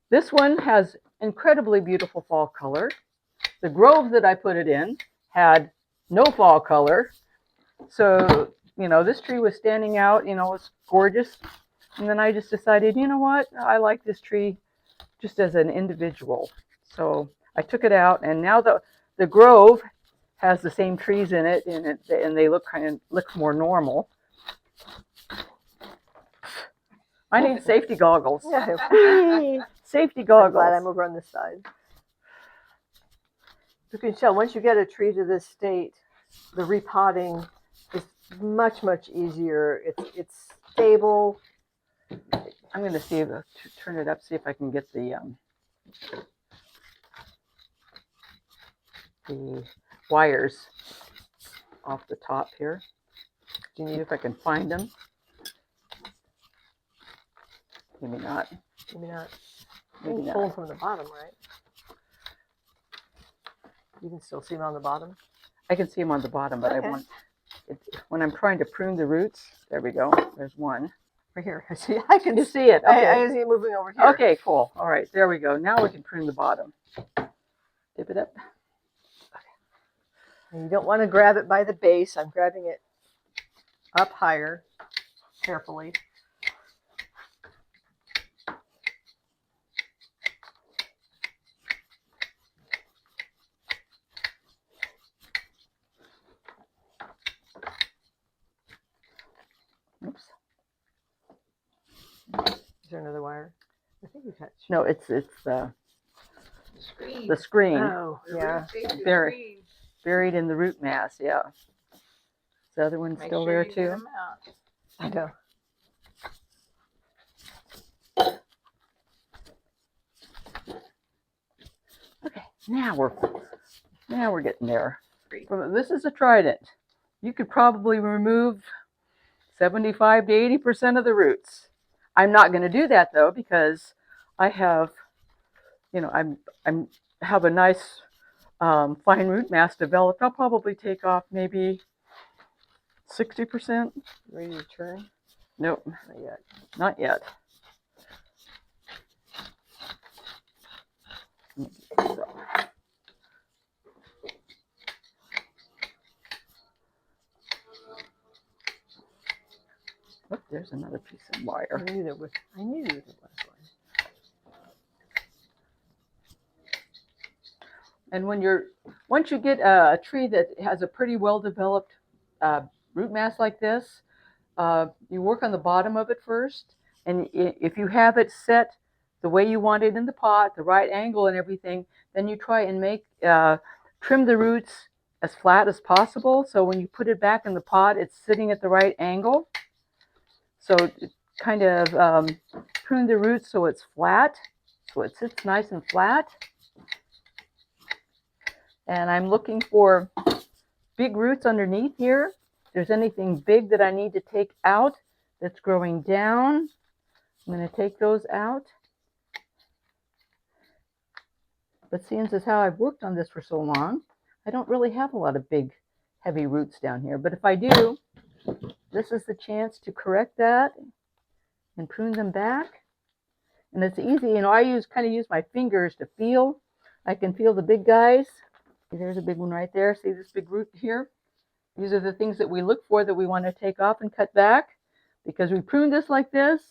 This one has incredibly beautiful fall color. The grove that I put it in had no fall color. So, this tree was standing out, it's gorgeous. And then I just decided, you know what, I like this tree just as an individual. So I took it out, and now the grove has the same trees in it, and they look more normal. I need safety goggles. Yeah. Safety I'm goggles. glad I'm over on this side. You can tell once you get a tree to this state, the repotting is much, much easier. It's stable. I'm going to see if turn it up, see if I can get the wires off the top here. See if I can find them. Maybe not. Maybe not. Maybe You pull them not. from the bottom, right? You can still see them on the bottom. I can see them on the bottom, but Okay. when I'm trying to prune the roots. There we go. There's one. Right here. See, I can You see it? Okay. I can see it moving over here. Okay, cool. All right, there we go. Now we can prune the bottom. Dip it up. And you don't want to grab it by the base. I'm grabbing it up higher, carefully. Oops. Is there another wire? I think we've got. No, it's Screen. the screen Oh, yeah. buried in the root mass. Yeah. Is the other one Make still sure there you get too? 'em out. I know. Okay. Now we're getting there. This is a trident. You could probably remove 75 to 80% of the roots. I'm not going to do that though, because I have, I'm have a nice fine root mass developed. I'll probably take off maybe 60%. Ready to turn? Nope, Not yet. not yet. Oh, there's another piece of I wire. knew there was one. And once you get a tree that has a pretty well developed root mass like this, you work on the bottom of it first. And if you have it set the way you want it in the pot, the right angle and everything, then you try and trim the roots as flat as possible. So when you put it back in the pot, it's sitting at the right angle. So kind of prune the roots so it's flat, so it sits nice and flat. And I'm looking for big roots underneath here. If there's anything big that I need to take out that's growing down, I'm going to take those out. But seeing as how I've worked on this for so long, I don't really have a lot of big, heavy roots down here. But if I do, this is the chance to correct that and prune them back. And it's easy, I kind of use my fingers to feel. I can feel the big guys. See, there's a big one right there. See this big root here? These are the things that we look for that we want to take off and cut back, because we prune this like this,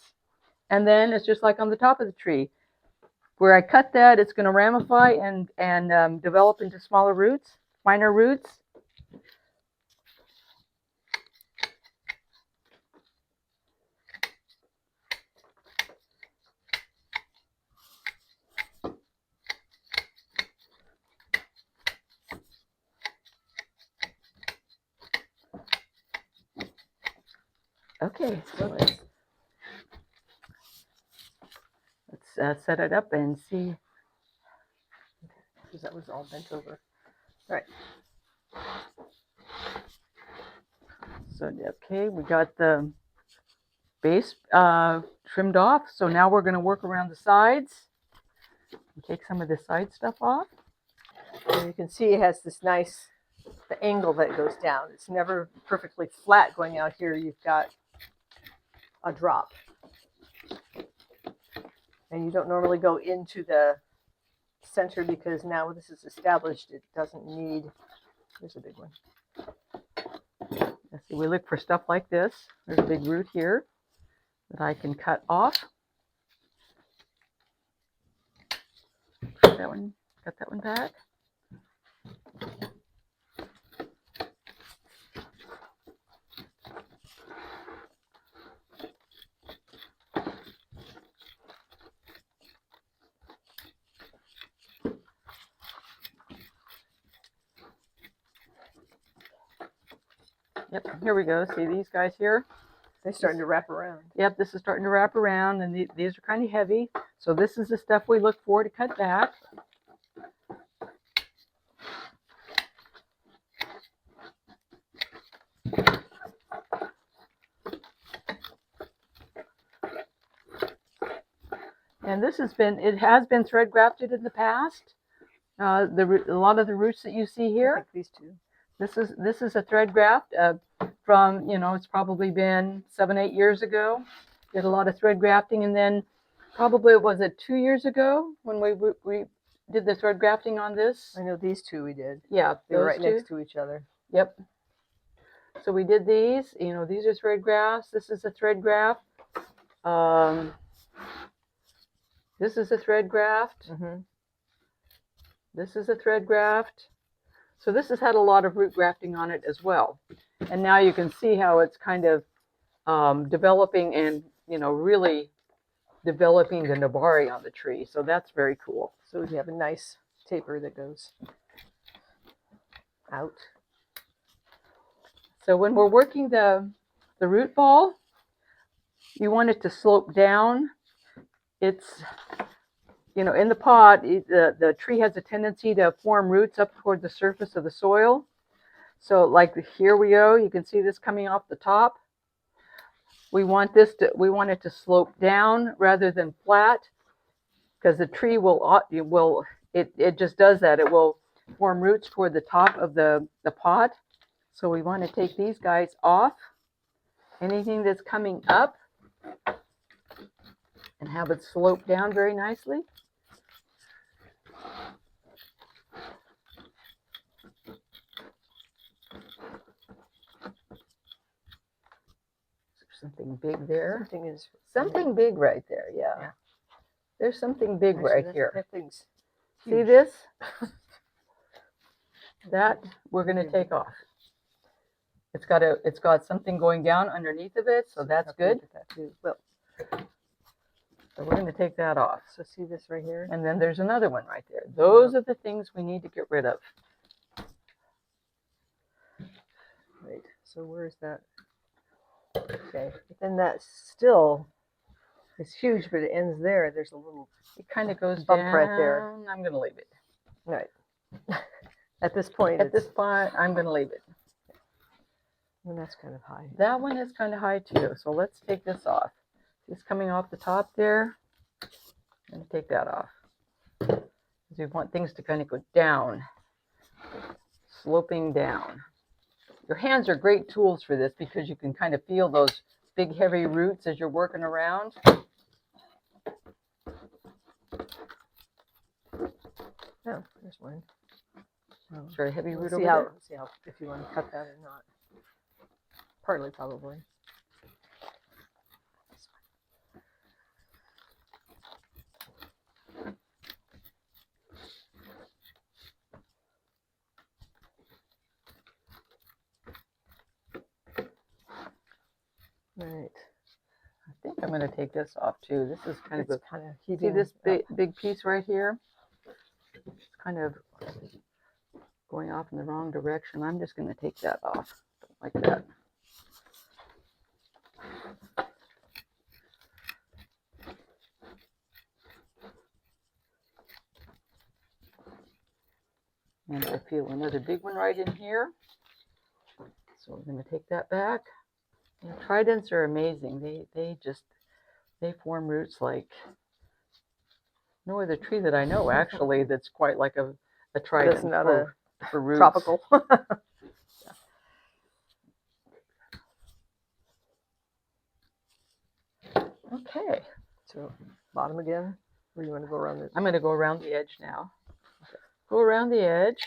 and then it's just like on the top of the tree. Where I cut that, it's going to ramify and develop into smaller roots, finer roots. Okay, so let's set it up and see. Because that was all bent over. All right. So, okay, we got the base trimmed off. So now we're going to work around the sides and take some of the side stuff off. And you can see it has this nice, the angle that goes down. It's never perfectly flat going out here. You've got a drop. And you don't normally go into the center because now this is established, it doesn't need, here's a big one. Let's see, we look for stuff like this. There's a big root here that I can cut off. Cut that one back. Yep, here we go. See these guys here? They're starting to wrap around. Yep, this is starting to wrap around, and these are kind of heavy. So this is the stuff we look for to cut back. And this has been, it has been thread grafted in the past. A lot of the roots that you see here. Like these two. This is a thread graft from, it's probably been 7-8 years ago. Did a lot of thread grafting, and then probably, was it 2 years ago when we did the thread grafting on this? I know these two we did. Yeah, They were right next to each other. Yep. So we did these. These are thread grafts. This is a thread graft. This is a thread graft. Mm-hmm. This is a thread graft. So this has had a lot of root grafting on it as well. And now you can see how it's kind of developing and, really developing the nabari on the tree. So that's very cool. So we have a nice taper that goes out. So when we're working the root ball, you want it to slope down. It's, in the pot, the tree has a tendency to form roots up toward the surface of the soil. So like here we go, you can see this coming off the top. We want it to slope down rather than flat, because the tree it just does that. It will form roots toward the top of the pot. So we want to take these guys off. Anything that's coming up, and have it slope down very nicely. Something big there. Something big right there. Yeah. There's something big right here. That thing's See this? That we're going to take off. It's got something going down underneath of it, so that's good. Well, so we're going to take that off. So see this right here? And then there's another one right there. Those are the things we need to get rid of. Right. So where's that? Okay. But then that still is huge, but it ends there. There's a little. It kind of goes bump down. right there. I'm going to leave it. All right. At this point. At this point, I'm going to leave it. And that's kind of high. That one is kind of high too. So let's take this off. It's coming off the top there. I'm going to take that off. Because we want things to kind of go down, sloping down. Your hands are great tools for this because you can kind of feel those big heavy roots as you're working around. Oh, there's one. It's very heavy root See over how, there. see how, if you want to cut that or not. Partly, probably. Right. I think I'm going to take this off too. This is kind of heaving. See this big piece right here? It's kind of going off in the wrong direction. I'm just going to take that off like that. And I feel another big one right in here. So we're going to take that back. And tridents are amazing. They form roots like no other tree that I know actually that's quite like a trident That's not for roots. tropical. Okay. So bottom again, or you want to go around it? I'm going to go around the edge now. Okay. Go around the edge.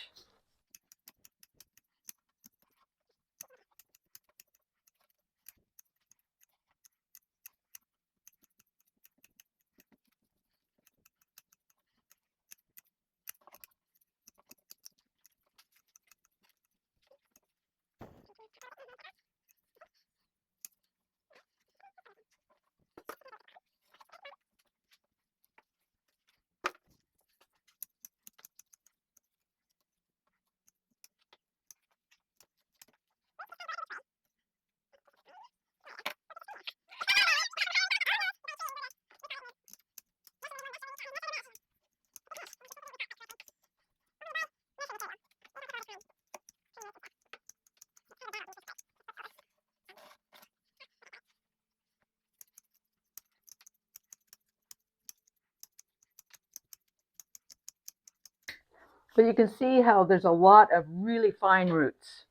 But you can see how there's a lot of really fine roots.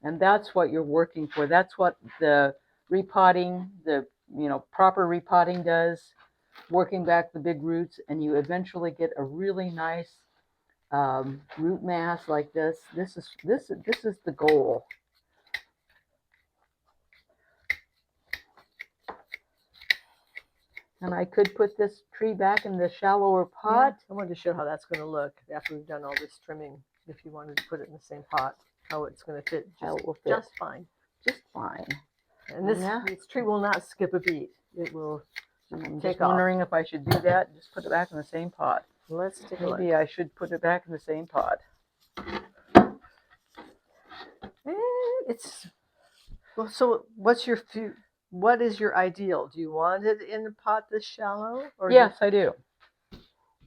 And that's what you're working for. That's what the repotting, the proper repotting does, working back the big roots, and you eventually get a really nice root mass like this. This is the goal. And I could put this tree back in the shallower pot. I wanted to show how that's going to look after we've done all this trimming. If you wanted to put it in the same pot, how it's going to fit How it will fit. just fine. Just fine. And this tree will not skip a beat. It will I'm take just off. wondering if I should do that. Just put it back in the same pot. Let's take a look. Maybe I should put it back in the same pot. It's well. So, what is your ideal? Do you want it in a pot this shallow? Or Yes, I do.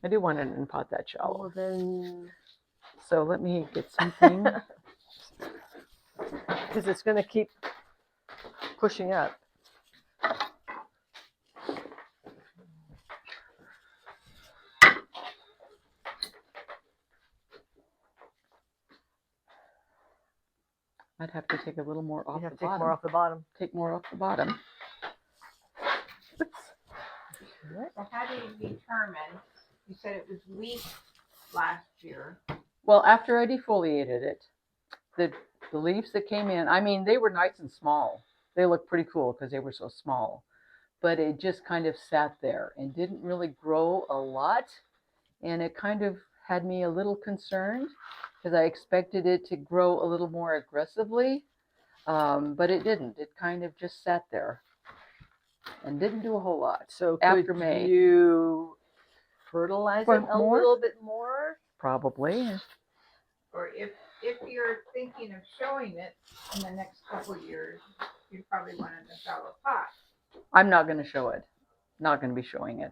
I do want it in a pot that shallow. Well, then, So let me get something. because it's going to keep pushing up. I'd have to take a little more off You have the to take bottom. more off the bottom. Take more off the bottom. So how do you determine, you said it was weak last year. Well, after I defoliated it, the leaves that came in, I mean, they were nice and small. They looked pretty cool because they were so small. But it just kind of sat there and didn't really grow a lot. And it kind of had me a little concerned because I expected it to grow a little more aggressively. But it didn't. It kind of just sat there and didn't do a whole lot. So after could May, you fertilize it a more? little bit more? Probably. Or if you're thinking of showing it in the next couple of years, you probably want it in a shallow pot. I'm not going to show it. Not going to be showing it.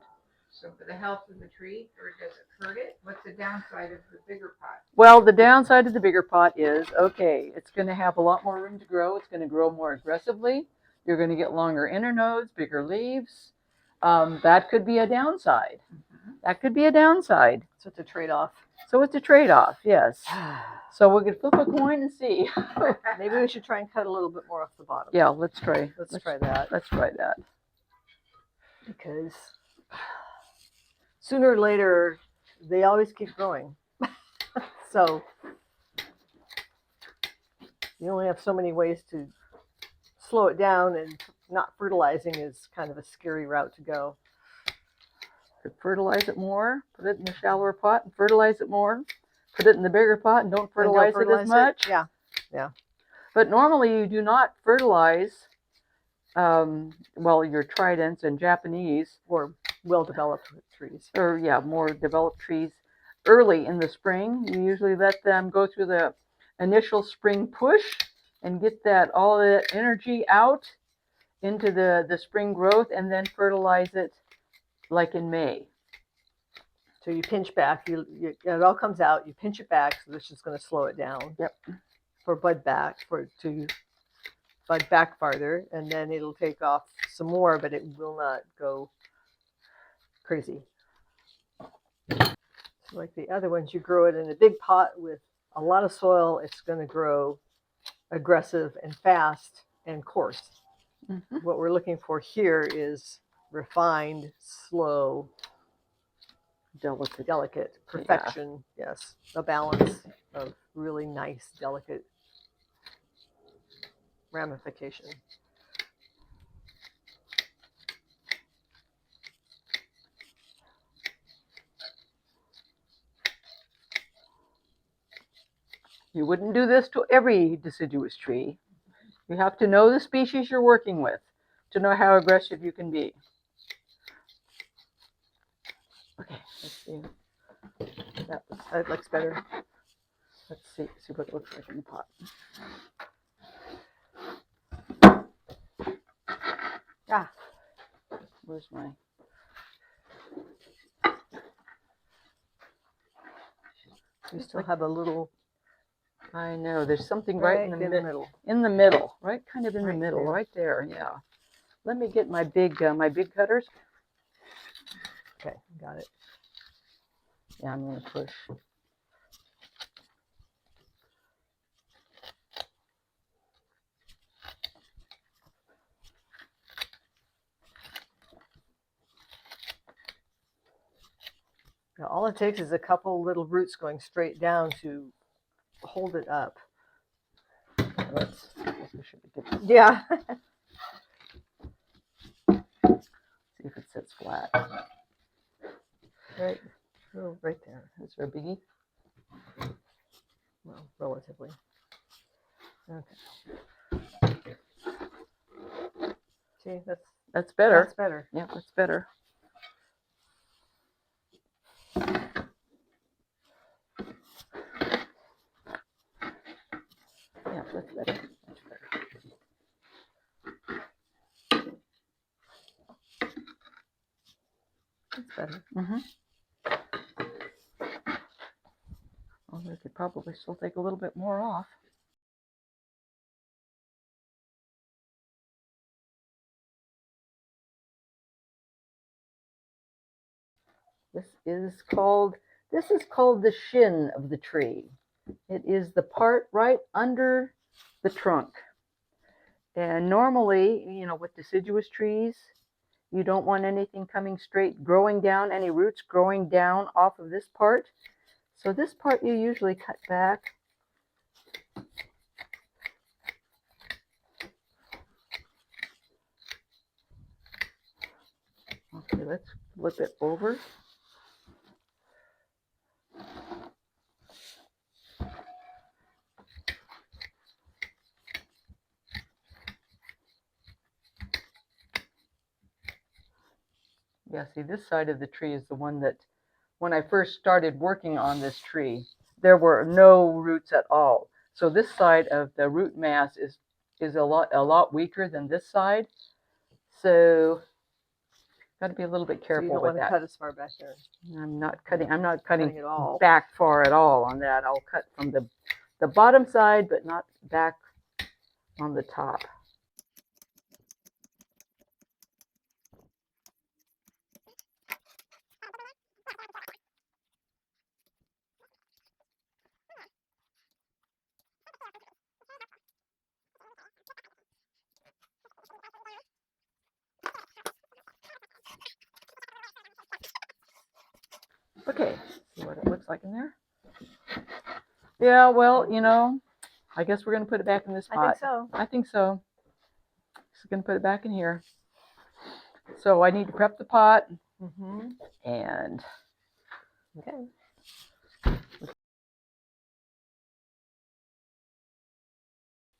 So for the health of the tree, or does it hurt it? What's the downside of the bigger pot? Well, the downside of the bigger pot is, okay, it's going to have a lot more room to grow. It's going to grow more aggressively. You're going to get longer internodes, bigger leaves. That could be a downside. That could be a downside. So it's a trade-off. So it's a trade-off, yes. So we could flip a coin and see. Maybe we should try and cut a little bit more off the bottom. Yeah, let's try. Let's try that. Let's try that. Because sooner or later, they always keep growing. So you only have so many ways to slow it down, and not fertilizing is kind of a scary route to go. Could fertilize it more, put it in the shallower pot and fertilize it more. Put it in the bigger pot and don't fertilize it as much. Yeah, yeah. But normally you do not fertilize, well, your tridents and Japanese, Or well-developed trees. or yeah, more developed trees early in the spring. You usually let them go through the initial spring push and get all that energy out into the spring growth, and then fertilize it like in May. So you pinch back, it all comes out, you pinch it back, so this is going to slow it down. Yep. For bud back, to bud back farther, and then it'll take off some more, but it will not go crazy. So like the other ones, you grow it in a big pot with a lot of soil, it's going to grow aggressive and fast and coarse. Mm-hmm. What we're looking for here is refined, slow, delicate perfection. Yeah. Yes, a balance of really nice, delicate ramification. You wouldn't do this to every deciduous tree. You have to know the species you're working with to know how aggressive you can be. Okay, let's see. That looks better. Let's see what it looks like in the pot. Ah, Where's my? you still have a little. I know there's something right in the middle. In the middle, right, kind of in the Right middle, there. right there. Yeah. Let me get my big cutters. Okay, got it. Yeah, I'm gonna push. Now, all it takes is a couple little roots going straight down to hold it up. Let's. Yeah. See if it sits flat. Right. Oh, right there. Is there a biggie? Well, relatively. Okay. See, That's better. That's better. Yeah, that's better. Yeah, that's better. That's better. That's better. Mm-hmm. Well, we could probably still take a little bit more off. This is called the shin of the tree. It is the part right under the trunk. And normally, you know, with deciduous trees, you don't want anything coming straight, growing down, any roots growing down off of this part. So this part you usually cut back. Okay, let's flip it over. Yeah, see, this side of the tree is the one that, when I first started working on this tree, there were no roots at all. So this side of the root mass is a lot weaker than this side. So got to be a little bit So you careful don't with want to that. cut as far back there. I'm not cutting at all. back far at all on that. I'll cut from the bottom side, but not back on the top. Okay, see what it looks like in there. Yeah, well, you know, I guess we're going to put it back in this pot. I think so. I think so. Just going to put it back in here. So I need to prep the pot. Mm-hmm. And Okay.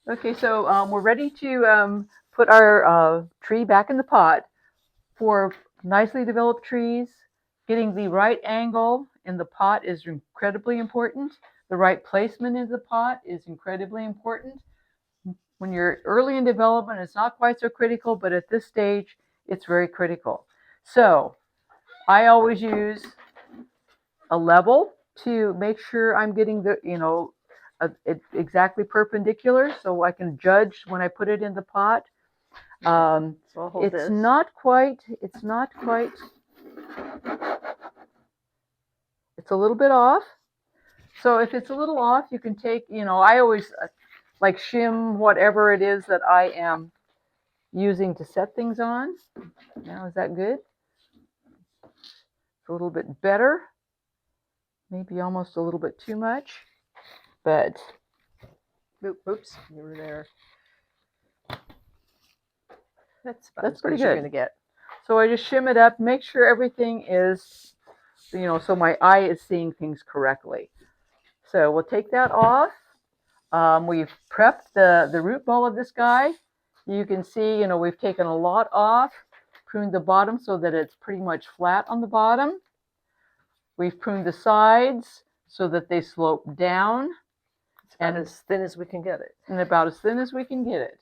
okay, so we're ready to put our tree back in the pot. For nicely developed trees, getting the right angle in the pot is incredibly important. The right placement in the pot is incredibly important. When you're early in development, it's not quite so critical, but at this stage, it's very critical. So I always use a level to make sure I'm getting the, exactly perpendicular so I can judge when I put it in the pot. So I'll hold It's this. not quite, it's a little bit off. So if it's a little off, you can take, I always like shim whatever it is that I am using to set things on. Now, is that good? It's a little bit better. Maybe almost a little bit too much, but Oops, you were there. That's about That's as pretty as you're good. gonna get. so I just shim it up, make sure everything is, so my eye is seeing things correctly. So we'll take that off. We've prepped the root ball of this guy. You can see, we've taken a lot off, pruned the bottom so that it's pretty much flat on the bottom. We've pruned the sides so that they slope down. It's about as thin as we can get it. And about as thin as we can get it.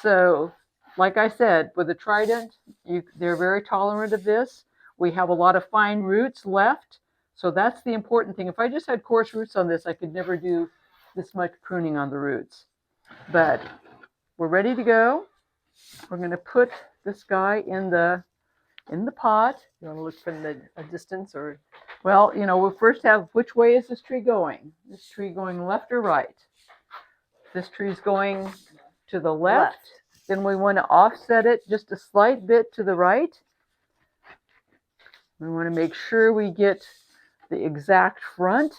So, like I said, with a trident, they're very tolerant of this. We have a lot of fine roots left. So that's the important thing. If I just had coarse roots on this, I could never do this much pruning on the roots. But we're ready to go. We're going to put this guy in the pot. You want to look from a distance, or? Well, we'll first have, which way is this tree going? This tree going left or right? This tree's going to the left. Then we want to offset it just a slight bit to the right. We want to make sure we get the exact front.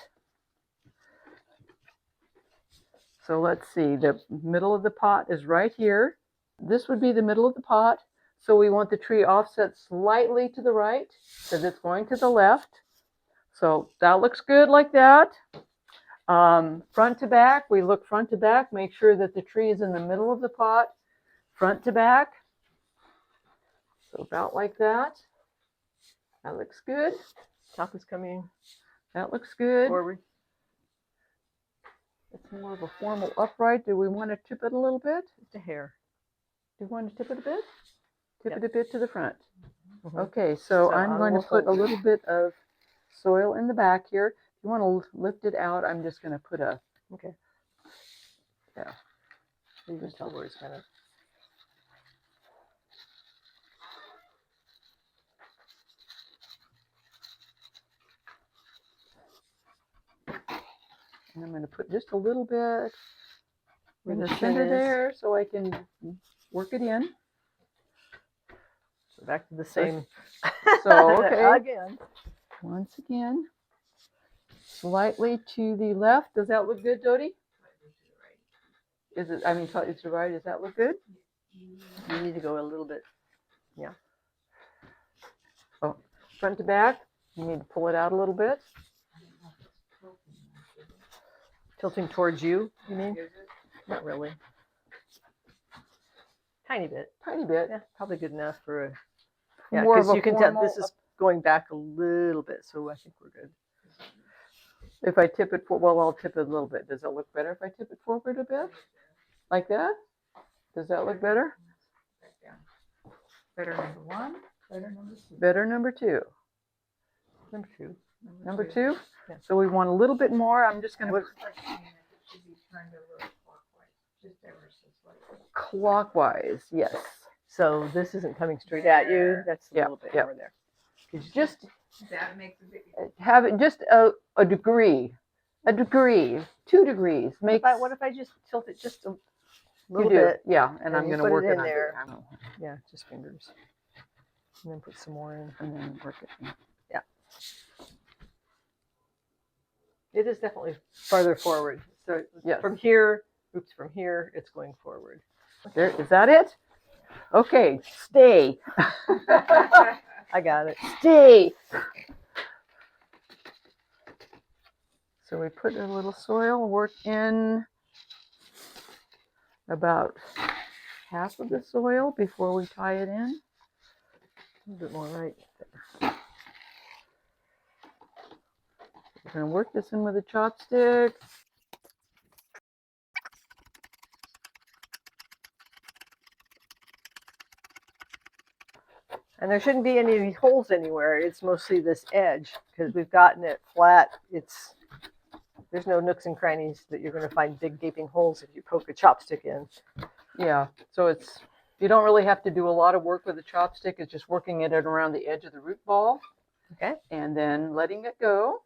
So let's see, the middle of the pot is right here. This would be the middle of the pot. So we want the tree offset slightly to the right because it's going to the left. So that looks good like that. Front to back, we look front to back, make sure that the tree is in the middle of the pot, front to back. So about like that. That looks good. Top is coming That looks good. forward. It's more of a formal upright. Do we want to tip it a little bit? Just a hair. Do you want to tip it a bit? Tip Yep. it a bit to the front. Mhm. Okay, so So I'm I going to will put a hold it. little bit of soil in the back here. If you want to lift it out, I'm just going to put a, Okay. Yeah. You can tell where it's kind of. and I'm going to put just a little bit Where in the the chin center is. there so I can work it in. So back to the same. So, okay. Again. Once again, slightly to the left. Does that look good, Jody? Is it, slightly to the right. Does that look good? You need to go a little bit. Yeah. Oh, front to back. You need to pull it out a little bit. Tilting towards you, you mean? Not really. Tiny bit. Tiny bit. Yeah, probably good enough for a. Yeah, More of because a you can tell this formal- is going back a little bit, so I think we're good. If I tip it, well, I'll tip it a little bit. Does it look better if I tip it forward a bit? Like that? Does that look better? Better number one, better number two. Better number two. Number two. Number two? Yeah. So we want a little bit more. I'm just going to Should be turned a little clockwise, just ever so slightly. clockwise. Yes. So this isn't coming straight at you. That's a Yeah, little bit yeah. more there. Just That makes a big. have it just a degree. 2 degrees makes. What if I just tilt it just a little you do. bit? Yeah, and I'm you going to put it work it in under. there. I know. Yeah, just fingers. And then put some more in. And then work it. Yeah. It is definitely farther forward. So Yes. from here, from here, it's going forward. There, is that it? Okay, stay. I got it. Stay. So we put a little soil, work in about half of the soil before we tie it in. A little bit more right. We're going to work this in with a chopstick. And there shouldn't be any holes anywhere. It's mostly this edge because we've gotten it flat. There's no nooks and crannies that you're going to find big gaping holes if you poke a chopstick in. Yeah, so you don't really have to do a lot of work with a chopstick. It's just working it around the edge of the root ball. Okay. And then letting it go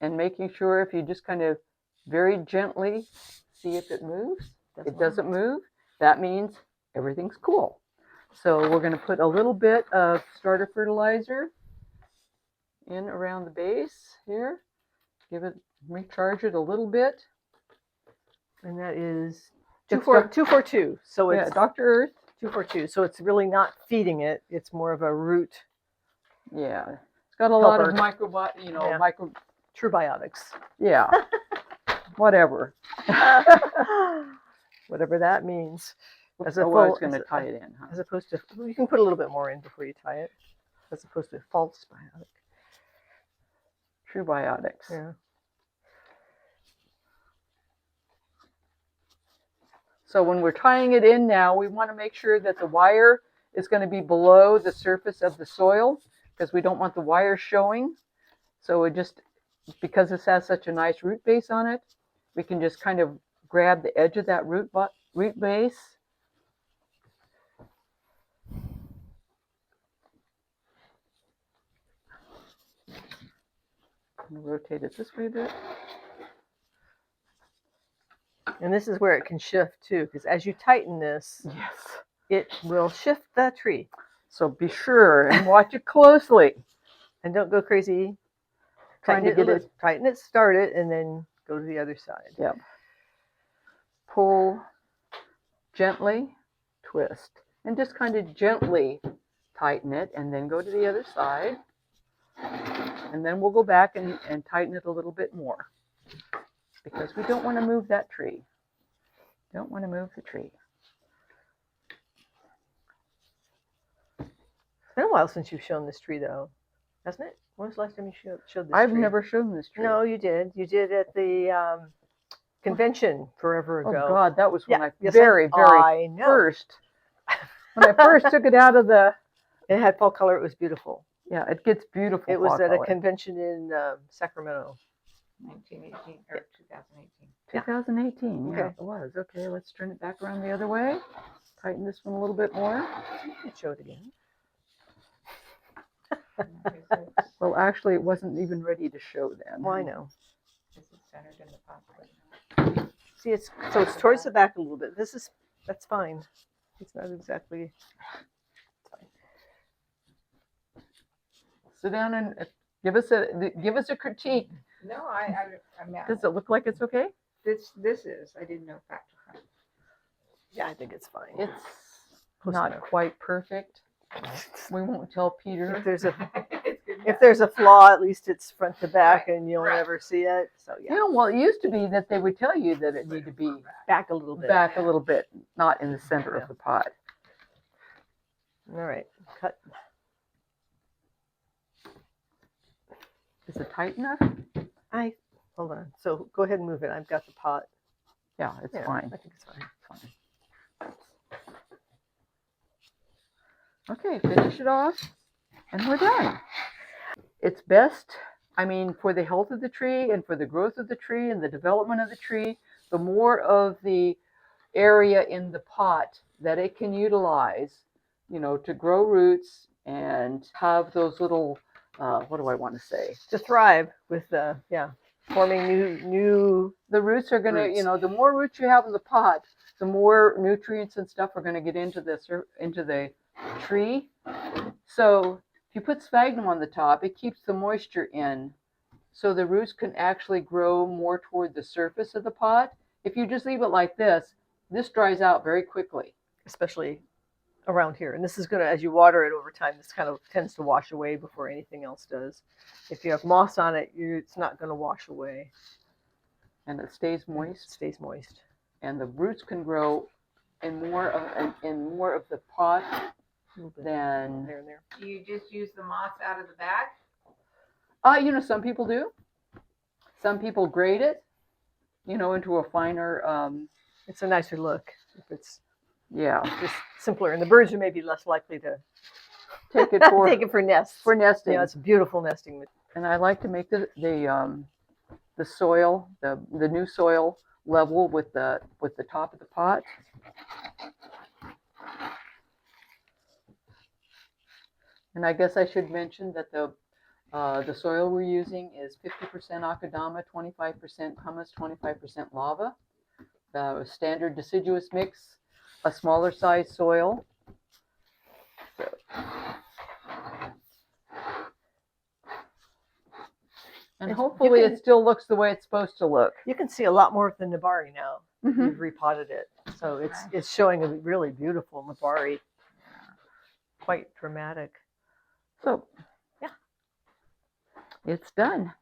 and making sure if you just kind of very gently see if it moves. It doesn't move. That means everything's cool. So we're going to put a little bit of starter fertilizer in around the base here. Recharge it a little bit. And that is It's 242. So it's Dr. Earth. 242. So it's really not feeding it. It's more of a root. Yeah. It's got a lot of Yeah. Trubiotics. Yeah. Whatever. Whatever that means. I was going to tie it in, huh? As opposed to, you can put a little bit more in before you tie it, as opposed to false biotic. Trubiotics. Yeah. So when we're tying it in now, we want to make sure that the wire is going to be below the surface of the soil because we don't want the wire showing. So because this has such a nice root base on it, we can just kind of grab the edge of that root base. Rotate it this way a bit. And this is where it can shift too, because as you tighten this, Yes. it will shift the tree. So be sure and watch it closely. And don't go crazy. Trying to get it. Tighten it, start it, and then go to the other side. Yep. Pull, gently, twist. And just kind of gently tighten it and then go to the other side. And then we'll go back and tighten it a little bit more because we don't want to move that tree. Don't want to move the tree. It's been a while since you've shown this tree, though, hasn't it? When was the last time you showed this I've tree? never shown this tree. No, you did. You did at the convention forever ago. Oh, God, that was when I Yes, very I know. first, when I first took it out of the, It had fall color. It was beautiful. yeah, it gets beautiful. It was fall at a color. convention in Sacramento. 1918 or 2018. 2018, yeah, Okay. it was. Okay, let's turn it back around the other way. Tighten this one a little bit more. You can show it again. Well, actually, it wasn't even ready to show then. Well, I know. This is centered in the pot. See, it's towards the back a little bit. That's fine. It's not exactly. Sit down and give us a critique. No, I'm not. Does it look like it's okay? This is. I didn't know factor front. Yeah, I think it's fine. It's Close not enough. quite perfect. We won't tell Peter. If there's a It's good if there's a flaw, at least it's front to back, and you'll right. never see it. So yeah, Yeah, well, it used to be that they would tell you that it needed to be back a little bit. back a little bit, not in the center of the pot. All right, cut. Is it tight enough? Hold on. So go ahead and move it. I've got the pot. Yeah, it's Yeah, fine. I think it's fine. Fine. Okay, finish it off, and we're done. It's best, I mean, for the health of the tree and for the growth of the tree and the development of the tree, the more of the area in the pot that it can utilize, to grow roots and have those little, what do I want to say? To thrive with forming new. The roots are going Roots. to, the more roots you have in the pot, the more nutrients and stuff are going to get into the tree. So if you put sphagnum on the top, it keeps the moisture in, so the roots can actually grow more toward the surface of the pot. If you just leave it like this dries out very quickly. Especially around here. And this is going to, as you water it over time, this kind of tends to wash away before anything else does. If you have moss on it, it's not going to wash away. And it stays It moist, stays moist. and the roots can grow in more of the pot A little bit than. there and there. Do you just use the moss out of the bag? Some people do. Some people grade it, into a finer. It's a nicer look if it's Yeah. just simpler. And the birds are maybe less likely to take it for Take it for nests. nesting. Yeah, it's beautiful nesting. And I like to make the soil, the new soil level with the top of the pot. And I guess I should mention that the soil we're using is 50% akadama, 25% pumice, 25% lava. Standard deciduous mix, a smaller size soil. So. And hopefully it still looks the way it's supposed to look. You can see a lot more of the Nabari now. Mm-hmm. You've repotted it. So it's showing a really beautiful Nabari. Quite dramatic. So, yeah, it's done.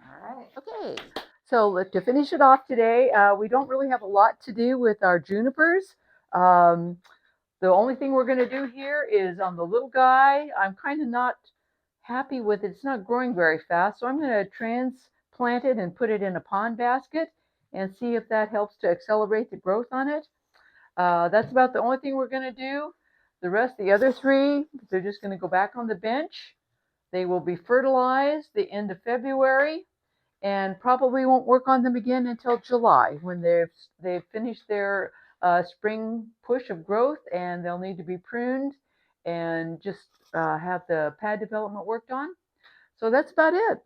All right. Okay. So to finish it off today, we don't really have a lot to do with our junipers. The only thing we're going to do here is on the little guy, I'm kind of not happy with it. It's not growing very fast. So I'm going to transplant it and put it in a pond basket and see if that helps to accelerate the growth on it. That's about the only thing we're going to do. The other three, they're just going to go back on the bench. They will be fertilized the end of February and probably won't work on them again until July when they've finished their spring push of growth, and they'll need to be pruned and just have the pad development worked on. So that's about it.